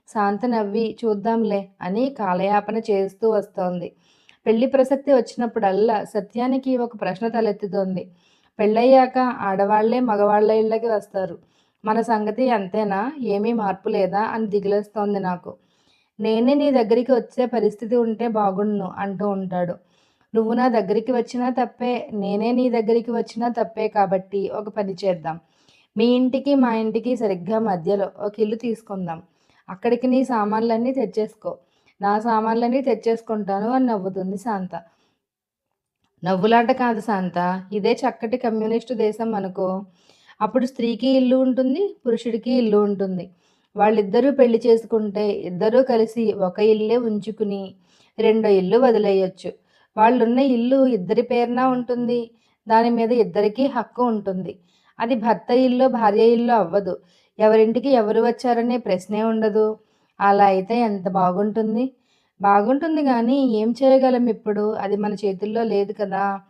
Speaker 1: శాంత నవ్వి చూద్దాంలే అని కాలయాపన చేస్తూ వస్తోంది. పెళ్లి ప్రసక్తి వచ్చినప్పుడల్లా సత్యానికి ఒక ప్రశ్న తలెత్తుతోంది. పెళ్ళయ్యాక ఆడవాళ్లే మగవాళ్ల ఇళ్ళకి వస్తారు. మన సంగతి అంతేనా? ఏమీ మార్పు లేదా అని దిగులేస్తోంది నాకు. నేనే నీ దగ్గరికి వచ్చే పరిస్థితి ఉంటే బాగుండును అంటూ ఉంటాడు. నువ్వు నా దగ్గరికి వచ్చినా తప్పే, నేనే నీ దగ్గరికి వచ్చినా తప్పే. కాబట్టి ఒక పని చేద్దాం. మీ ఇంటికి మా ఇంటికి సరిగ్గా మధ్యలో ఒక ఇల్లు తీసుకుందాం. అక్కడికి నీ సామాన్లన్నీ తెచ్చేసుకో. నా సామాన్లన్నీ తెచ్చేసుకుంటాను అని నవ్వుతుంది శాంత. నవ్వులాట కాదు శాంత, ఇదే చక్కటి కమ్యూనిస్టు దేశం అనుకో. అప్పుడు స్త్రీకి ఇల్లు ఉంటుంది, పురుషుడికి ఇల్లు ఉంటుంది. వాళ్ళిద్దరూ పెళ్లి చేసుకుంటే ఇద్దరూ కలిసి ఒక ఇల్లే ఉంచుకుని రెండో ఇల్లు వదిలేయొచ్చు. వాళ్ళున్న ఇల్లు ఇద్దరి పేరున ఉంటుంది. దాని మీద ఇద్దరికీ హక్కు ఉంటుంది. అది భర్త ఇల్లు భార్య ఇల్లు అవ్వదు. ఎవరింటికి ఎవరు వచ్చారనే ప్రశ్నే ఉండదు. అలా అయితే ఎంత బాగుంటుంది. బాగుంటుంది కానీ ఏం చేయగలం ఇప్పుడు? అది మన చేతుల్లో లేదు కదా.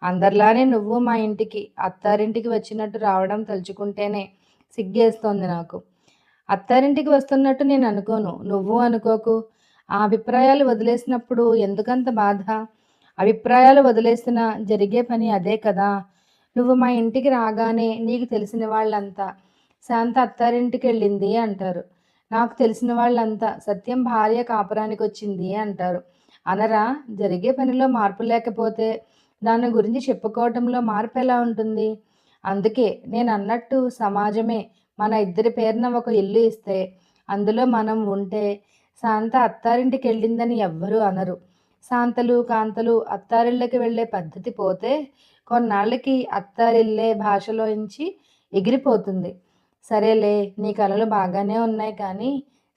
Speaker 1: అందరిలానే నువ్వు మా ఇంటికి అత్తారింటికి వచ్చినట్టు రావడం తలుచుకుంటేనే సిగ్గేస్తోంది నాకు. అత్తారింటికి వస్తున్నట్టు నేను అనుకోను, నువ్వు అనుకోకు. ఆ అభిప్రాయాలు వదిలేసినప్పుడు ఎందుకంత బాధ? అభిప్రాయాలు వదిలేసినా జరిగే పని అదే కదా. నువ్వు మా ఇంటికి రాగానే నీకు తెలిసిన వాళ్ళంతా శాంత అత్తారింటికి వెళ్ళింది అంటారు. నాకు తెలిసిన వాళ్ళంతా సత్యం భార్య కాపురానికి వచ్చింది అంటారు. అనరా? జరిగే పనిలో మార్పు లేకపోతే దాని గురించి చెప్పుకోవటంలో మార్పు ఎలా ఉంటుంది? అందుకే నేను అన్నట్టు సమాజమే మన ఇద్దరి పేరున ఒక ఇల్లు ఇస్తే అందులో మనం ఉంటే శాంత అత్తారింటికి వెళ్ళిందని ఎవ్వరూ అనరు. శాంతలు కాంతలు అత్తారిళ్ళకి వెళ్ళే పద్ధతి పోతే కొన్నాళ్ళకి అత్తారిల్లే భాషలోంచి ఎగిరిపోతుంది. సరేలే, నీ కలలు బాగానే ఉన్నాయి కానీ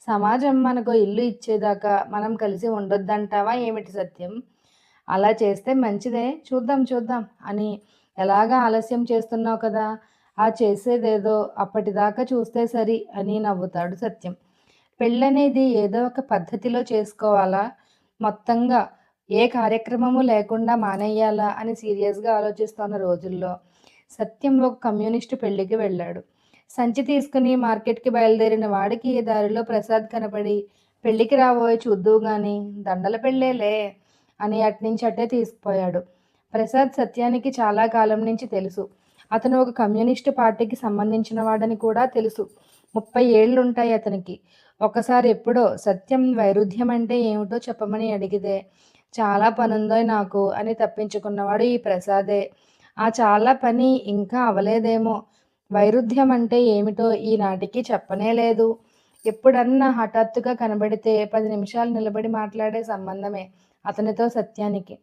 Speaker 1: సమాజం మనకు ఇల్లు ఇచ్చేదాకా మనం కలిసి ఉండొద్దంటావా ఏమిటి సత్యం? అలా చేస్తే మంచిదే, చూద్దాం చూద్దాం అని ఎలాగా ఆలస్యం చేస్తున్నావు కదా, ఆ చేసేదేదో అప్పటిదాకా చూస్తే సరి అని నవ్వుతాడు సత్యం. పెళ్ళనేది ఏదో ఒక పద్ధతిలో చేసుకోవాలా, మొత్తంగా ఏ కార్యక్రమము లేకుండా మానేయాలా అని సీరియస్గా ఆలోచిస్తున్న రోజుల్లో సత్యం ఒక కమ్యూనిస్టు పెళ్లికి వెళ్ళాడు. సంచి తీసుకుని మార్కెట్కి బయలుదేరిన వాడికి దారిలో ప్రసాద్ కనపడి, పెళ్ళికి రాబోయే చూద్దువు గాని దండల పెళ్ళేలే అని అట్నుంచి అట్టే తీసుకుపోయాడు. ప్రసాద్ సత్యానికి చాలా కాలం నుంచి తెలుసు. అతను ఒక కమ్యూనిస్టు పార్టీకి సంబంధించిన వాడని కూడా తెలుసు. 30 ఏళ్లుంటాయి అతనికి. ఒకసారి ఎప్పుడో సత్యం వైరుధ్యం అంటే ఏమిటో చెప్పమని అడిగితే చాలా పనుందోయ్ నాకు అని తప్పించుకున్నవాడు ఈ ప్రసాదే. ఆ చాలా పని ఇంకా అవలేదేమో. వైరుధ్యం అంటే ఏమిటో ఈనాటికి చెప్పనే లేదు. ఎప్పుడన్నా హఠాత్తుగా కనబడితే 10 నిమిషాలు నిలబడి మాట్లాడే సంబంధమే అతనితో సత్యానికి.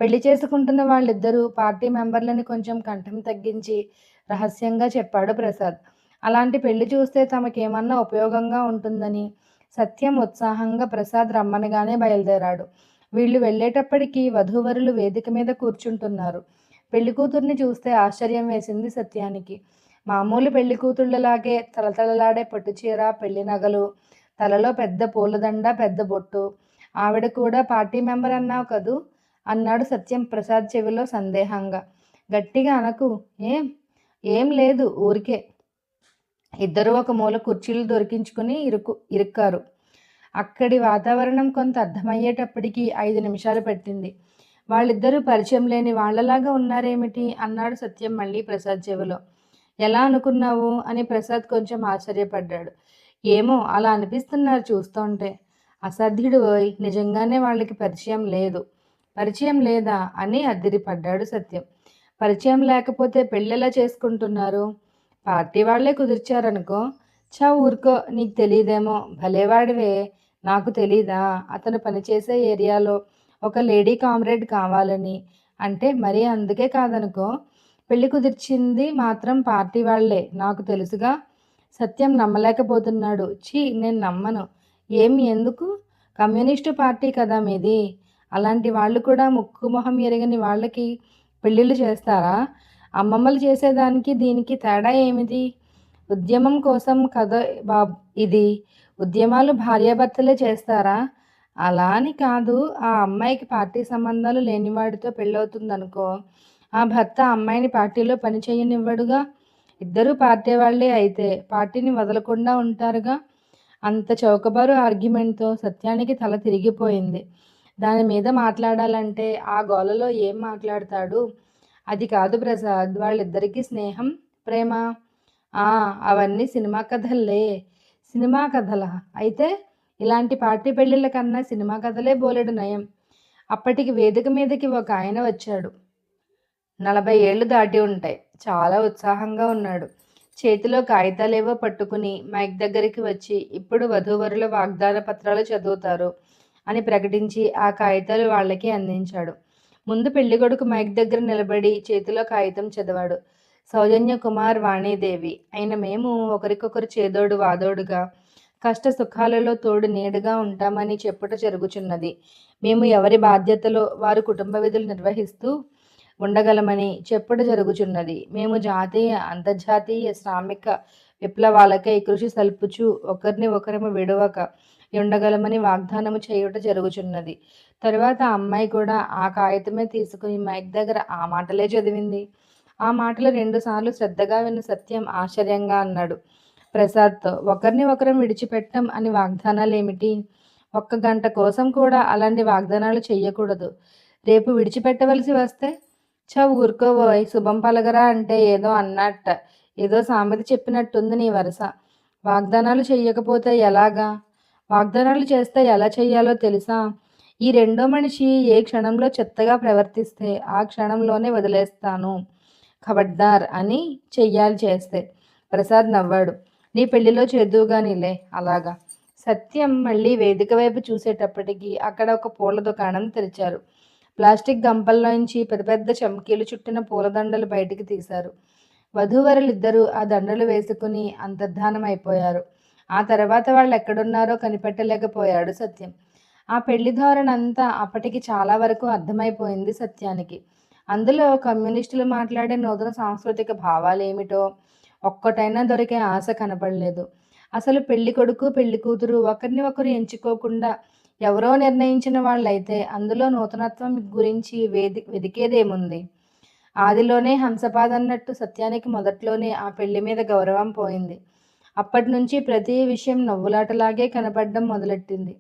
Speaker 1: పెళ్లి చేసుకుంటున్న వాళ్ళిద్దరూ పార్టీ మెంబర్లని కొంచెం కంఠం తగ్గించి రహస్యంగా చెప్పాడు ప్రసాద్. అలాంటి పెళ్లి చూస్తే తమకేమన్నా ఉపయోగంగా ఉంటుందని సత్యం ఉత్సాహంగా ప్రసాద్ రమ్మనగానే బయలుదేరాడు. వీళ్ళు వెళ్ళేటప్పటికి వధూవరులు వేదిక మీద కూర్చుంటున్నారు. పెళ్లి కూతుర్ని చూస్తే ఆశ్చర్యం వేసింది సత్యానికి. మామూలు పెళ్లి కూతుళ్ళలాగే తలతలలాడే పట్టుచీర, పెళ్లి నగలు, తలలో పెద్ద పూలదండ, పెద్ద బొట్టు. ఆవిడ కూడా పార్టీ మెంబర్ అన్నావు కదూ అన్నాడు సత్యం ప్రసాద్ చెవిలో సందేహంగా. గట్టిగా అనకు. ఏం లేదు, ఊరికే. ఇద్దరూ ఒక మూల కుర్చీలు దొరికించుకుని ఇరుక్కారు. అక్కడి వాతావరణం కొంత అర్థమయ్యేటప్పటికి 5 నిమిషాలు పెట్టింది. వాళ్ళిద్దరూ పరిచయం లేని వాళ్లలాగా ఉన్నారేమిటి అన్నాడు సత్యం మళ్ళీ ప్రసాద్ చెవిలో. ఎలా అనుకున్నావు అని ప్రసాద్ కొంచెం ఆశ్చర్యపడ్డాడు. ఏమో అలా అనిపిస్తున్నారు చూస్తుంటే. అసాధ్యుడు ఓయ్, నిజంగానే వాళ్ళకి పరిచయం లేదు. పరిచయం లేదా అని అద్దిరిపడ్డాడు సత్యం. పరిచయం లేకపోతే పెళ్ళెలా చేసుకుంటున్నారు? పార్టీ వాళ్లే కుదిర్చారనుకో. చా ఊరుకో, నీకు తెలీదేమో. భలేవాడివే, నాకు తెలీదా అతను పనిచేసే ఏరియాలో ఒక లేడీ కామ్రేడ్ కావాలని? అంటే మరీ అందుకే కాదనుకో. పెళ్లి కుదిర్చింది మాత్రం పార్టీ వాళ్లే, నాకు తెలుసుగా. సత్యం నమ్మలేకపోతున్నాడు. ఛీ, నేను నమ్మను. ఎందుకు? కమ్యూనిస్టు పార్టీ కదా మీది. అలాంటి వాళ్ళు కూడా ముక్కు మొహం ఎరగని వాళ్ళకి పెళ్ళిళ్ళు చేస్తారా? అమ్మమ్మలు చేసేదానికి దీనికి తేడా ఏమిటి? ఉద్యమం కోసం కదా బాబు ఇది. ఉద్యమాలు భార్యాభర్తలే చేస్తారా? అలా అని కాదు. ఆ అమ్మాయికి పార్టీ సంబంధాలు లేనివాడితో పెళ్ళవుతుందనుకో, ఆ భర్త అమ్మాయిని పార్టీలో పని చేయనివ్వడుగా. ఇద్దరూ పార్టీ వాళ్లే అయితే పార్టీని వదలకుండా ఉంటారుగా. అంత చౌకబారు ఆర్గ్యుమెంట్తో సత్యానికి తల తిరిగిపోయింది. దాని మీద మాట్లాడాలంటే ఆ గోలలో ఏం మాట్లాడతాడు? అది కాదు ప్రసాద్, వాళ్ళిద్దరికీ స్నేహం, ప్రేమ. అవన్నీ సినిమా కథల్లే. సినిమా కథలా? అయితే ఇలాంటి పార్టీ పెళ్ళిళ్ళ కన్నా సినిమా కథలే బోలెడు నయం. అప్పటికి వేదిక మీదకి ఒక ఆయన వచ్చాడు. 40 ఏళ్ళు దాటి ఉంటాయి. చాలా ఉత్సాహంగా ఉన్నాడు. చేతిలో కాగితాలేవో పట్టుకుని మైక్ దగ్గరికి వచ్చి, ఇప్పుడు వధూవరుల వాగ్దాన పత్రాలు చదువుతారు అని ప్రకటించి ఆ కాగితాలు వాళ్ళకి అందించాడు. ముందు పెళ్లికొడుకు మైక్ దగ్గర నిలబడి చేతిలో కాగితం చదివాడు. సౌజన్య కుమార్, వాణీదేవి అయిన మేము ఒకరికొకరు చేదోడు వాదోడుగా, కష్ట సుఖాలలో తోడు నీడగా ఉంటామని చెప్పుట జరుగుచున్నది. మేము ఎవరి బాధ్యతలో వారు కుటుంబ విధులు నిర్వహిస్తూ ఉండగలమని చెప్పుట జరుగుచున్నది. మేము జాతీయ, అంతర్జాతీయ శ్రామిక విప్లవాలకై కృషి సల్పుచు ఒకరిని ఒకరము విడవక ఉండగలమని వాగ్దానము చేయుట జరుగుచున్నది. తరువాత ఆ అమ్మాయి కూడా ఆ కాగితమే తీసుకుని మైక్ దగ్గర ఆ మాటలే చదివింది. ఆ మాటలు 2 సార్లు శ్రద్ధగా విన్న సత్యం ఆశ్చర్యంగా అన్నాడు ప్రసాద్తో, ఒకరిని ఒకరం విడిచిపెట్టం అని వాగ్దానాలేమిటి? ఒక్క గంట కోసం కూడా అలాంటి వాగ్దానాలు చెయ్యకూడదు. రేపు విడిచిపెట్టవలసి వస్తే? ఊరుకోబోయ్, శుభం పలకరా అంటే ఏదో అన్నట్ట. ఏదో సామెత చెప్పినట్టుంది నీ వరస. వాగ్దానాలు చెయ్యకపోతే ఎలాగా? వాగ్దానాలు చేస్తే ఎలా చెయ్యాలో తెలుసా? ఈ రెండో మనిషి ఏ క్షణంలో చెత్తగా ప్రవర్తిస్తే ఆ క్షణంలోనే వదిలేస్తాను. ఖబర్దార్ అని చెయ్యాలి చేస్తే. ప్రసాద్ నవ్వాడు. నీ పెళ్లిలో చేద్దువుగానిలే అలాగా. సత్యం మళ్ళీ వేదిక వైపు చూసేటప్పటికి అక్కడ ఒక పూల దుకాణం తెరిచారు. ప్లాస్టిక్ గంపల్లోంచి పెద్ద పెద్ద చమ్కీలు చుట్టిన పూలదండలు బయటికి తీశారు. వధూవరులిద్దరూ ఆ దండలు వేసుకుని అంతర్ధానమైపోయారు. ఆ తర్వాత వాళ్ళు ఎక్కడున్నారో కనిపెట్టలేకపోయాడు సత్యం. ఆ పెళ్లి ధోరణంతా అప్పటికి చాలా వరకు అర్థమైపోయింది సత్యానికి. అందులో కమ్యూనిస్టులు మాట్లాడే నూతన సాంస్కృతిక భావాలేమిటో ఒక్కటైనా దొరికే ఆశ కనపడలేదు. అసలు పెళ్లి కొడుకు పెళ్లి కూతురు ఒకరిని ఒకరు ఎంచుకోకుండా ఎవరో నిర్ణయించిన వాళ్ళైతే అందులో నూతనత్వం గురించి వెదికేదేముంది? ఆదిలోనే హంసపాదన్నట్టు సత్యానికి మొదట్లోనే ఆ పెళ్లి మీద గౌరవం పోయింది. అప్పటి నుంచి ప్రతి విషయం నవ్వులాటలాగే కనపడడం మొదలెట్టింది.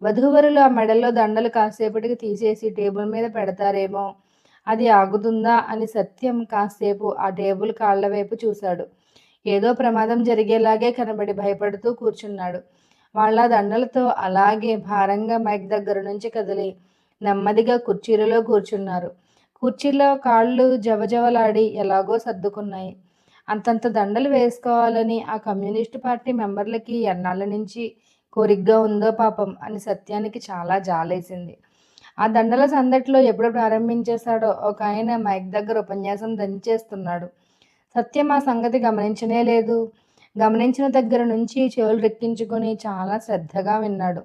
Speaker 1: వధూవరులు ఆ మెడల్లో దండలు కాసేపటికి తీసేసి టేబుల్ మీద పెడతారేమో, అది ఆగుతుందా అని సత్యం కాసేపు ఆ టేబుల్ కాళ్ల వైపు చూశాడు. ఏదో ప్రమాదం జరిగేలాగే కనబడి భయపడుతూ కూర్చున్నాడు. వాళ్ళ దండలతో అలాగే భారంగా మైక్ దగ్గర నుంచి కదిలి నెమ్మదిగా కుర్చీలలో కూర్చున్నారు. కుర్చీలో కాళ్ళు జవజవలాడి ఎలాగో సర్దుకున్నాయి. అంతంత దండలు వేసుకోవాలని ఆ కమ్యూనిస్టు పార్టీ మెంబర్లకి ఎన్నాళ్ళ నుంచి కోరికగా ఉందో పాపం అని సత్యానికి చాలా జాలేసింది. ఆ దండల సందట్లో ఎప్పుడు ప్రారంభించేశాడో ఒక ఆయన మైక్ దగ్గర ఉపన్యాసం దంచేస్తున్నాడు. సత్యం ఆ సంగతి గమనించనే లేదు. గమనించిన దగ్గర నుంచి చెవులు రెక్కించుకొని చాలా శ్రద్ధగా విన్నాడు.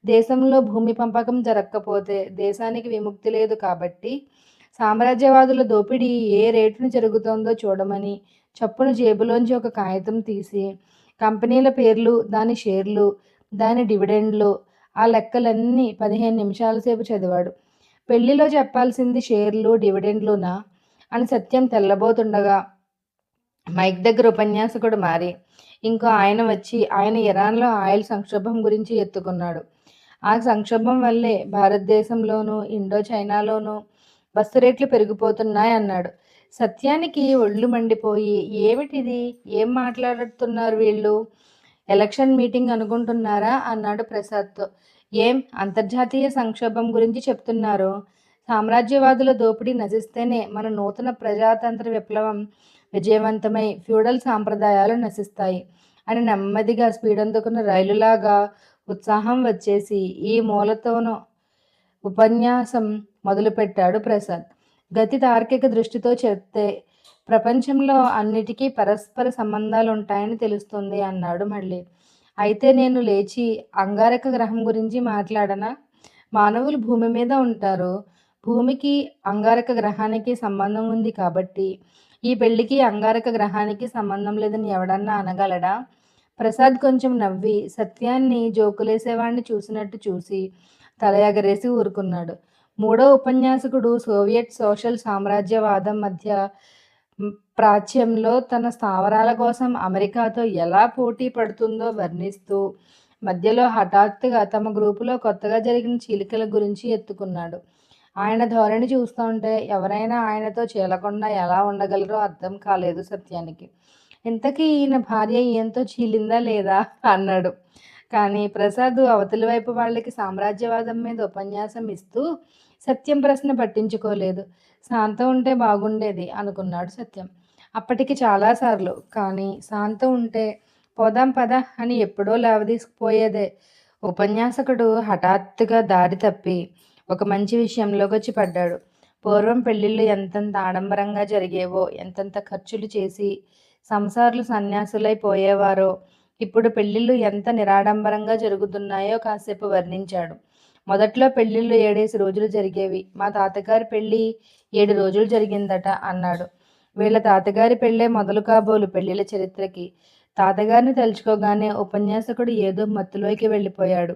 Speaker 1: దేశంలో భూమి పంపకం జరగకపోతే దేశానికి విముక్తి లేదు కాబట్టి సామ్రాజ్యవాదుల దోపిడీ ఏ రేటును జరుగుతోందో చూడమని చప్పున జేబులోంచి ఒక కాగితం తీసి కంపెనీల పేర్లు, దాని షేర్లు, దాని డివిడెండ్లు, ఆ లెక్కలన్నీ 15 నిమిషాల సేపు చదివాడు. పెళ్లిలో చెప్పాల్సింది షేర్లు డివిడెండ్లునా అని సత్యం తెల్లబోతుండగా మైక్ దగ్గర ఉపన్యాసకుడు మారి ఇంకో ఆయన వచ్చి ఆయన ఇరాన్లో ఆయిల్ సంక్షోభం గురించి ఎత్తుకున్నాడు. ఆ సంక్షోభం వల్లే భారతదేశంలోనూ ఇండో చైనాలోనూ బస్సు రేట్లు పెరిగిపోతున్నాయి అన్నాడు. సత్యానికి ఒళ్ళు మండిపోయి ఏమిటిది, ఏం మాట్లాడుతున్నారు వీళ్ళు, ఎలక్షన్ మీటింగ్ అనుకుంటున్నారా అన్నాడు ప్రసాద్తో. ఏం అంతర్జాతీయ సంక్షోభం గురించి చెప్తున్నారు? సామ్రాజ్యవాదుల దోపిడీ నశిస్తేనే మన నూతన ప్రజాతంత్ర విప్లవం విజయవంతమై ఫ్యూడల్ సాంప్రదాయాలు నశిస్తాయి అని నెమ్మదిగా స్పీడ్ అందుకున్న రైలులాగా ఉత్సాహం వచ్చేసి ఈ మూలతోనూ ఉపన్యాసం మొదలుపెట్టాడు ప్రసాద్. గతి తార్కిక దృష్టితో చెప్తే ప్రపంచంలో అన్నిటికీ పరస్పర సంబంధాలు ఉంటాయని తెలుస్తుంది అన్నాడు మళ్ళీ. అయితే నేను లేచి అంగారక గ్రహం గురించి మాట్లాడనా? మానవులు భూమి మీద ఉంటారు. భూమికి అంగారక గ్రహానికి సంబంధం ఉంది కాబట్టి ఈ పెళ్లికి అంగారక గ్రహానికి సంబంధం లేదని ఎవడన్నా అనగలడా? ప్రసాద్ కొంచెం నవ్వి సత్యాన్ని జోకులేసేవాడిని చూసినట్టు చూసి తల ఎగరేసి ఊరుకున్నాడు. మూడో ఉపన్యాసకుడు సోవియట్ సోషల్ సామ్రాజ్యవాదం మధ్య ప్రాచ్యంలో తన స్థావరాల కోసం అమెరికాతో ఎలా పోటీ పడుతుందో వర్ణిస్తూ మధ్యలో హఠాత్తుగా తమ గ్రూపులో కొత్తగా జరిగిన చీలికల గురించి ఎత్తుకున్నాడు. ఆయన ధోరణి చూస్తుంటే ఎవరైనా ఆయనతో చీలకుండా ఎలా ఉండగలరో అర్థం కాలేదు సత్యానికి. ఇంతకీ ఈయన భార్య ఈయనతో చీలిందా లేదా అన్నాడు. కానీ ప్రసాద్ అవతలి వైపు వాళ్ళకి సామ్రాజ్యవాదం మీద ఉపన్యాసం ఇస్తూ సత్యం ప్రశ్న పట్టించుకోలేదు. శాంతం ఉంటే బాగుండేది అనుకున్నాడు సత్యం అప్పటికి చాలాసార్లు. కానీ శాంతం ఉంటే పోదాం పద అని ఎప్పుడో లేవదీసుకుపోయేదే. ఉపన్యాసకుడు హఠాత్తుగా దారి తప్పి ఒక మంచి విషయంలోకి వచ్చి పడ్డాడు. పూర్వం పెళ్లిళ్ళు ఎంతంత ఆడంబరంగా జరిగేవో, ఎంతంత ఖర్చులు చేసి సంసారులు సన్యాసులైపోయేవారో, ఇప్పుడు పెళ్లిళ్ళు ఎంత నిరాడంబరంగా జరుగుతున్నాయో కాసేపు వర్ణించాడు. మొదట్లో పెళ్లిళ్ళు 7 రోజులు జరిగేవి. మా తాతగారి పెళ్లి 7 రోజులు జరిగిందట అన్నాడు. వీళ్ళ తాతగారి పెళ్ళే మొదలు కాబోలు పెళ్లిళ్ళ చరిత్రకి. తాతగారిని తలుచుకోగానే ఉపన్యాసకుడు ఏదో మత్తులోకి వెళ్ళిపోయాడు.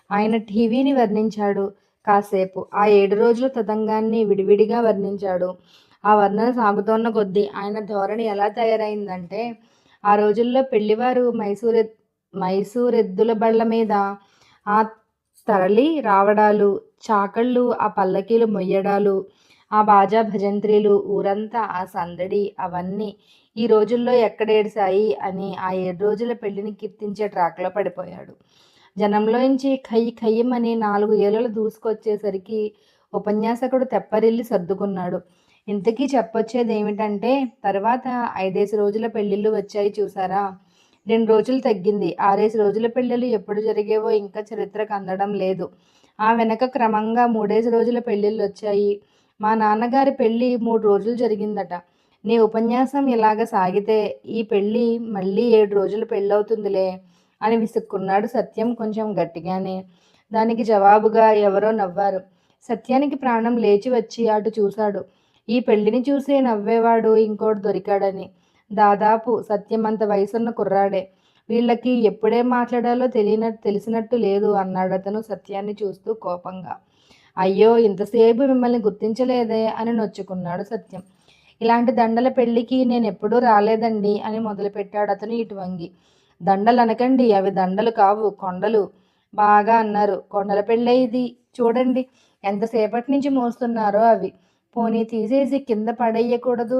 Speaker 1: ఆయన టీవీని వర్ణించాడు కాసేపు. ఆ 7 రోజుల తతంగాన్ని విడివిడిగా వర్ణించాడు. ఆ వర్ణన సాగుతోన్న కొద్దీ ఆయన ధోరణి ఎలా తయారైందంటే, ఆ రోజుల్లో పెళ్లివారు మైసూరెద్దుల బళ్ళ మీద ఆ తరలి రావడాలు, చాకళ్ళు ఆ పల్లకీలు మొయ్యడాలు, ఆ బాజా భజంత్రీలు, ఊరంతా ఆ సందడి, అవన్నీ ఈ రోజుల్లో ఎక్కడేడిశాయి అని ఆ 7 రోజుల పెళ్లిని కీర్తించే ట్రాక్‌లో పడిపోయాడు. జనంలోంచి ఖయ్యి ఖయ్యిమని 4 ఏలలు దూసుకొచ్చేసరికి ఉపన్యాసకుడు తెప్పరిల్లి సర్దుకున్నాడు. ఇంతకీ చెప్పొచ్చేదేమిటంటే, తర్వాత 5 రోజుల పెళ్ళిళ్ళు వచ్చాయి చూసారా? 2 రోజులు తగ్గింది. 6 రోజుల పెళ్ళిళ్ళు ఎప్పుడు జరిగేవో ఇంకా చరిత్రకు అందడం లేదు. ఆ వెనక క్రమంగా 3 రోజుల పెళ్ళిళ్ళొచ్చాయి. మా నాన్నగారి పెళ్ళి 3 రోజులు జరిగిందట. నీ ఉపన్యాసం ఇలాగ సాగితే ఈ పెళ్ళి మళ్ళీ 7 రోజులు పెళ్ళవుతుందిలే అని విసుక్కున్నాడు సత్యం కొంచెం గట్టిగానే. దానికి జవాబుగా ఎవరో నవ్వారు. సత్యానికి ప్రాణం లేచి వచ్చి అటు చూశాడు. ఈ పెళ్లిని చూసి నవ్వేవాడు ఇంకోడు దొరికాడని. దాదాపు సత్యమంత వయసున్న కుర్రాడే. వీళ్ళకి ఎప్పుడేం మాట్లాడాలో తెలిసినట్టు లేదు అన్నాడతను సత్యాన్ని చూస్తూ కోపంగా. అయ్యో, ఇంతసేపు మిమ్మల్ని గుర్తించలేదే అని నొచ్చుకున్నాడు సత్యం. ఇలాంటి దండల పెళ్లికి నేనెప్పుడూ రాలేదండి అని మొదలుపెట్టాడతను ఇటు వంగి. దండలనకండి, అవి దండలు కావు, కొండలు. బాగా అన్నారు. కొండల పెళ్ళే ఇది. చూడండి ఎంతసేపటి నుంచి మోస్తున్నారో అవి. పోనీ తీసేసి కింద పడెయ్యకూడదు?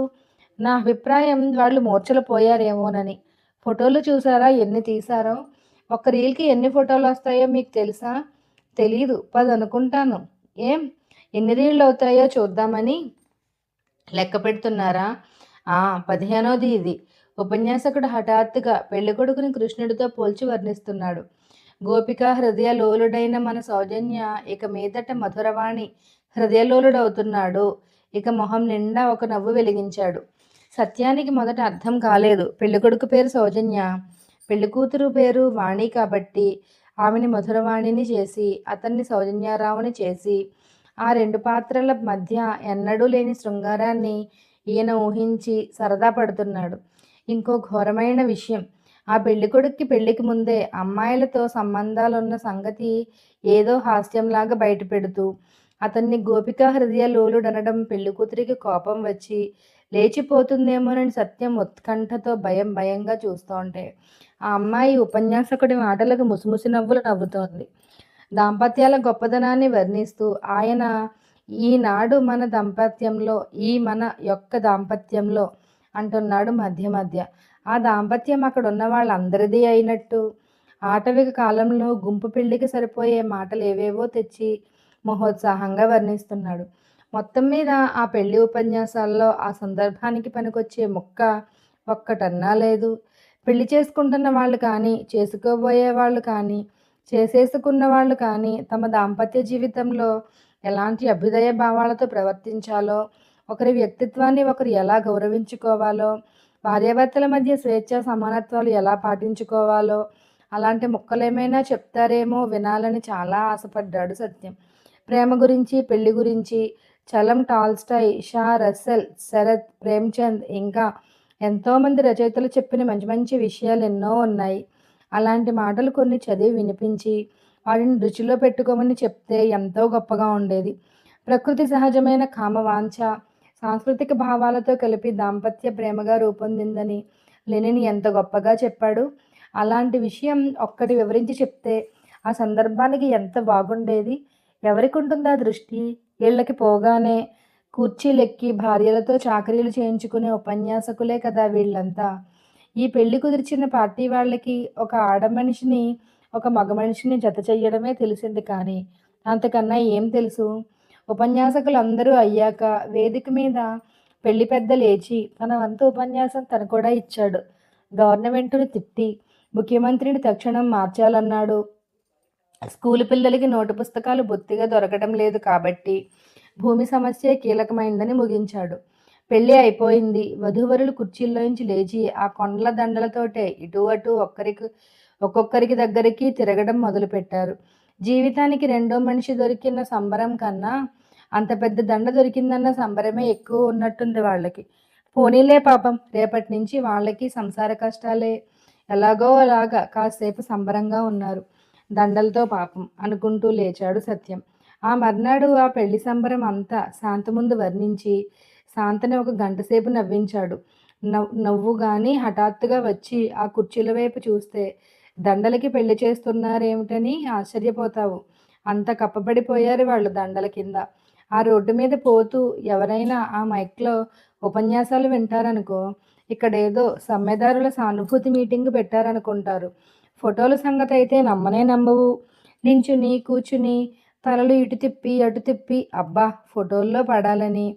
Speaker 1: నా అభిప్రాయం వాళ్ళు మూర్ఛలు పోయారేమోనని. ఫోటోలు చూసారా ఎన్ని తీశారో? ఒక్క రీల్కి ఎన్ని ఫోటోలు వస్తాయో మీకు తెలుసా? తెలీదు. 10 అనుకుంటాను. ఏం, ఎన్ని రీళ్ళు అవుతాయో చూద్దామని లెక్క పెడుతున్నారా? 15ది ఇది. ఉపన్యాసకుడు హఠాత్తుగా పెళ్ళికొడుకుని కృష్ణుడితో పోల్చి వర్ణిస్తున్నాడు. గోపికా హృదయలోలుడైన మన సౌజన్య ఇక మీదట మధురవాణి హృదయలోలుడవుతున్నాడు. ఇక మొహం నిండా ఒక నవ్వు వెలిగించాడు. సత్యానికి మొదట అర్థం కాలేదు. పెళ్ళికొడుకు పేరు సౌజన్య, పెళ్ళికూతురు పేరు వాణి కాబట్టి ఆమెని మధురవాణిని చేసి అతన్ని సౌజన్యారావుని చేసి ఆ 2 పాత్రల మధ్య ఎన్నడూ లేని శృంగారాన్ని ఈయన ఊహించి సరదా పడుతున్నాడు. ఇంకో ఘోరమైన విషయం, ఆ పెళ్ళికొడుక్కి పెళ్లికి ముందే అమ్మాయిలతో సంబంధాలున్న సంగతి ఏదో హాస్యంలాగా బయటపెడుతూ అతన్ని గోపికా హృదయ లోలుడనడం పెళ్ళికూతురికి కోపం వచ్చి లేచిపోతుందేమోనని సత్యం ఉత్కంఠతో భయంగా చూస్తోంటే ఆ అమ్మాయి ఉపన్యాసకుడి మాటలకు ముసిముసి నవ్వులు నవ్వుతోంది. దాంపత్యాల గొప్పదనాన్ని వర్ణిస్తూ ఆయన ఈనాడు మన దాంపత్యంలో, ఈ మన యొక్క దాంపత్యంలో అంటున్నాడు మధ్య. ఆ దాంపత్యం అక్కడున్న వాళ్ళందరిది అయినట్టు ఆటవిక కాలంలో గుంపు పెళ్లికి సరిపోయే మాటలు ఏవేవో తెచ్చి మహోత్సాహంగా వర్ణిస్తున్నాడు. మొత్తం మీద ఆ పెళ్లి ఉపన్యాసాల్లో ఆ సందర్భానికి పనికొచ్చే ముక్క ఒక్కటన్నా లేదు. పెళ్లి చేసుకుంటున్న వాళ్ళు కానీ, చేసుకోబోయే వాళ్ళు కానీ, చేసేసుకున్న వాళ్ళు కానీ తమ దాంపత్య జీవితంలో ఎలాంటి అభ్యుదయ భావాలతో ప్రవర్తించాలో, ఒకరి వ్యక్తిత్వాన్ని ఒకరు ఎలా గౌరవించుకోవాలో, భార్యాభర్తల మధ్య స్వేచ్ఛ సమానత్వాలు ఎలా పాటించుకోవాలో అలాంటి ముక్కలేమైనా చెప్తారేమో వినాలని చాలా ఆశపడ్డాడు సత్యం. ప్రేమ గురించి, పెళ్లి గురించి చలం టాల్స్టాయ్, షా రస్సెల్, శరత్, ప్రేమ్చంద్ ఇంకా ఎంతోమంది రచయితలు చెప్పిన మంచి మంచి విషయాలు ఎన్నో ఉన్నాయి. అలాంటి మాటలు కొన్ని చదివి వినిపించి వాటిని రుచిలో పెట్టుకోమని చెప్తే ఎంతో గొప్పగా ఉండేది. ప్రకృతి సహజమైన కామవాంఛ సాంస్కృతిక భావాలతో కలిపి దాంపత్య ప్రేమగా రూపొందిందని లెనిన్ ఎంత గొప్పగా చెప్పాడు. అలాంటి విషయం ఒక్కటి వివరించి చెప్తే ఆ సందర్భానికి ఎంత బాగుండేది. ఎవరికి ఉంటుందా దృష్టి? ఇళ్ళకి పోగానే కుర్చీలెక్కి భార్యలతో చాకరీలు చేయించుకునే ఉపన్యాసకులే కదా వీళ్ళంతా. ఈ పెళ్లి కుదిర్చిన పార్టీ వాళ్ళకి ఒక ఆడ మనిషిని, ఒక మగ మనిషిని జత చెయ్యడమే తెలిసింది కానీ అంతకన్నా ఏం తెలుసు? ఉపన్యాసకులు అందరూ అయ్యాక వేదిక మీద పెళ్లి పెద్ద లేచి తన వంతు ఉపన్యాసం తను కూడా ఇచ్చాడు. గవర్నమెంటుని తిట్టి ముఖ్యమంత్రిని తక్షణం మార్చాలన్నాడు. స్కూలు పిల్లలకి నోటు పుస్తకాలు బొత్తిగా దొరకడం లేదు కాబట్టి భూమి సమస్య కీలకమైందని ముగించాడు. పెళ్ళి అయిపోయింది. వధూవరులు కుర్చీల్లోంచి లేచి ఆ కొండల దండలతోటే ఇటు అటు ఒక్కొక్కరికి దగ్గరికి తిరగడం మొదలుపెట్టారు. జీవితానికి రెండో మనిషి దొరికిన సంబరం కన్నా అంత పెద్ద దండ దొరికిందన్న సంబరమే ఎక్కువ ఉన్నట్టుంది వాళ్ళకి. పోనీలే పాపం, రేపటి నుంచి వాళ్ళకి సంసార కష్టాలే. ఎలాగో అలాగా కాసేపు సంబరంగా ఉన్నారు. దండలతో పాపం అనుకుంటూ లేచాడు సత్యం. ఆ మర్నాడు ఆ పెళ్లి సంబరం అంతా శాంత ముందు వర్ణించి శాంతని ఒక గంటసేపు నవ్వించాడు. నవ్వు గాని హఠాత్తుగా వచ్చి ఆ కుర్చీల వైపు చూస్తే దండలకి పెళ్లి చేస్తున్నారేమిటని ఆశ్చర్యపోతావు. అంత కప్పబడిపోయారు వాళ్ళు దండల కింద. ఆ రోడ్డు మీద పోతూ ఎవరైనా ఆ మైక్లో ఉపన్యాసాలు వింటారనుకో, ఇక్కడేదో సమ్మెదారుల సానుభూతి మీటింగ్ పెట్టారనుకుంటారు. ఫోటోల సంగతి అయితే నమ్మనే నమ్మవు. నించుని కూర్చుని తలలు ఇటు తిప్పి అటు తిప్పి అబ్బా ఫోటోల్లో పడాలని.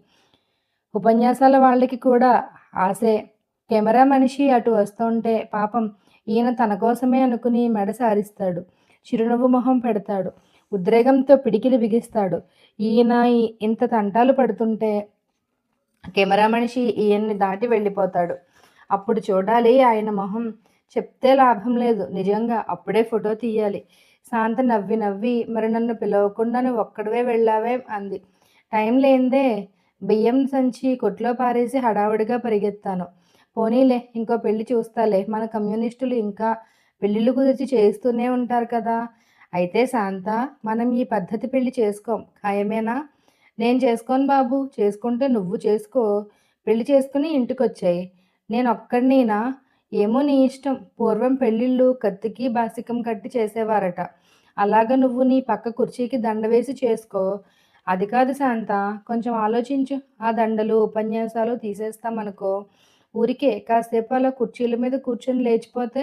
Speaker 1: ఉపన్యాసాల వాళ్ళకి కూడా ఆశే. కెమెరా మనిషి అటు వస్తుంటే పాపం ఈయన తన కోసమే అనుకుని మెడ సారిస్తాడు. చిరునవ్వు మొహం పెడతాడు. ఉద్రేకంతో పిడికిలి బిగిస్తాడు. ఈయన ఇంత తంటాలు పడుతుంటే కెమెరా మనిషి ఈయన్ని దాటి వెళ్ళిపోతాడు. అప్పుడు చూడాలి ఆయన మొహం. చెప్తే లాభం లేదు, నిజంగా అప్పుడే ఫోటో తీయాలి. శాంత నవ్వి నవ్వి మరి నన్ను పిలవకుండా నువ్వు ఒక్కడవే వెళ్ళావే అంది. టైం లేందే, బియ్యం సంచి కొట్లో పారేసి హడావుడిగా పరిగెత్తాను. పోనీలే, ఇంకో పెళ్లి చూస్తాలే. మన కమ్యూనిస్టులు ఇంకా పెళ్ళిళ్ళు కుదిర్చి చేస్తూనే ఉంటారు కదా. అయితే శాంత, మనం ఈ పద్ధతి పెళ్లి చేసుకోం, ఖాయమేనా? నేను చేసుకోను బాబు. చేసుకుంటే నువ్వు చేసుకో. పెళ్లి చేసుకుని ఇంటికొచ్చాయి. నేను ఒక్కడినేనా? ఏమో నీ ఇష్టం. పూర్వం పెళ్ళిళ్ళు కత్తికి బాసికం కట్టి చేసేవారట. అలాగ నువ్వు నీ పక్క కుర్చీకి దండ వేసి చేసుకో. అది కాదు శాంత, కొంచెం ఆలోచించు. ఆ దండలు ఉపన్యాసాలు తీసేస్తామనుకో, ఊరికే కాసేపు అలా కుర్చీల మీద కూర్చొని లేచిపోతే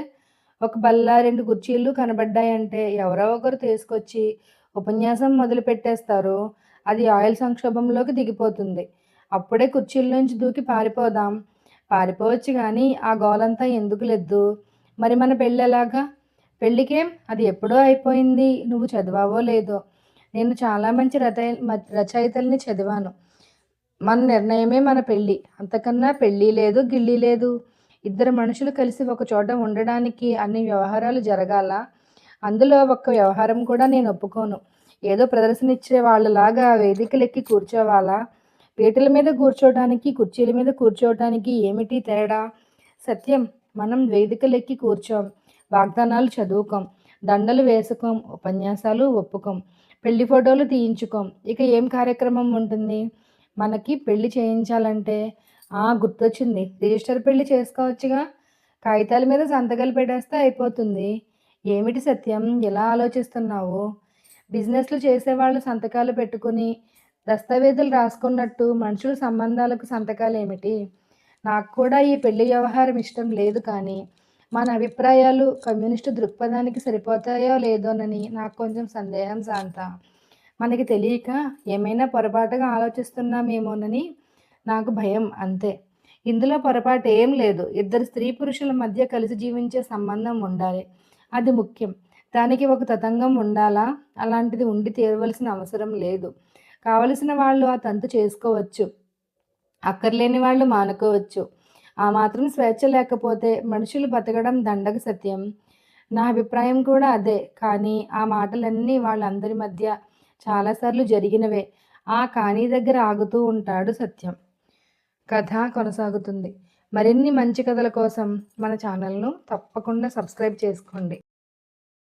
Speaker 1: ఒక బల్ల 2 కుర్చీలు కనబడ్డాయంటే ఎవరో ఒకరు తీసుకొచ్చి ఉపన్యాసం మొదలు పెట్టేస్తారు. అది ఆయిల్ సంక్షోభంలోకి దిగిపోతుంది. అప్పుడే కుర్చీల నుంచి దూకి పారిపోదాం. పారిపోవచ్చు కానీ ఆ గోలంతా ఎందుకు లెద్దు. మరి మన పెళ్ళెలాగా? పెళ్ళికేం, అది ఎప్పుడో అయిపోయింది. నువ్వు చదివావో లేదో. నేను చాలా మంచి రచయితల్ని చదివాను. మన నిర్ణయమే మన పెళ్ళి. అంతకన్నా పెళ్ళి లేదు, గిళ్ళి లేదు. ఇద్దరు మనుషులు కలిసి ఒక చోట ఉండడానికి అన్ని వ్యవహారాలు జరగాల. అందులో ఒక్క వ్యవహారం కూడా నేను ఒప్పుకోను. ఏదో ప్రదర్శన ఇచ్చే వాళ్ళలాగా వేదికలెక్కి కూర్చోవాలా? పీటల మీద కూర్చోవడానికి, కుర్చీల మీద కూర్చోవటానికి ఏమిటి తేడా? సత్యం, మనం వేదికలెక్కి కూర్చోం, వాగ్దానాలు చదువుకోం, దండలు వేసుకోం, ఉపన్యాసాలు ఒప్పుకోం, పెళ్లి ఫోటోలు తీయించుకోం. ఇక ఏం కార్యక్రమం ఉంటుంది? మనకి పెళ్లి చేయించాలంటే గుర్తొచ్చింది, రిజిస్టర్ పెళ్లి చేసుకోవచ్చుగా. కాగితాల మీద సంతకాలు పెట్టేస్తే అయిపోతుంది. ఏమిటి సత్యం ఇలా ఆలోచిస్తున్నావు? బిజినెస్లు చేసేవాళ్ళు సంతకాలు పెట్టుకుని దస్తావేజులు రాసుకున్నట్టు మనుషుల సంబంధాలకు సంతకాలు ఏమిటి? నాకు కూడా ఈ పెళ్లి వ్యవహారం ఇష్టం లేదు, కానీ మన అభిప్రాయాలు కమ్యూనిస్టు దృక్పథానికి సరిపోతాయో లేదోనని నాకు కొంచెం సందేహం శాంత. మనకి తెలియక ఏమైనా పొరపాటుగా ఆలోచిస్తున్నామేమోనని నాకు భయం, అంతే. ఇందులో పొరపాటు ఏం లేదు. ఇద్దరు స్త్రీ పురుషుల మధ్య కలిసి జీవించే సంబంధం ఉండాలి, అది ముఖ్యం. దానికి ఒక తతంగం ఉండాలా? అలాంటిది ఉండి తీరవలసిన అవసరం లేదు. కావలసిన వాళ్ళు ఆ తంతు చేసుకోవచ్చు, అక్కర్లేని వాళ్ళు మానుకోవచ్చు. ఆ మాత్రం స్వేచ్ఛ లేకపోతే మనుషులు బతకడం దండగ సత్యం. నా అభిప్రాయం కూడా అదే. కానీ ఆ మాటలన్నీ వాళ్ళందరి మధ్య చాలాసార్లు జరిగినవే. ఆ కానీ దగ్గర ఆగుతూ ఉంటాడు సత్యం. కథ కొనసాగుతుంది. మరిన్ని మంచి కథల కోసం మన ఛానల్ను తప్పకుండా సబ్స్క్రైబ్ చేసుకోండి.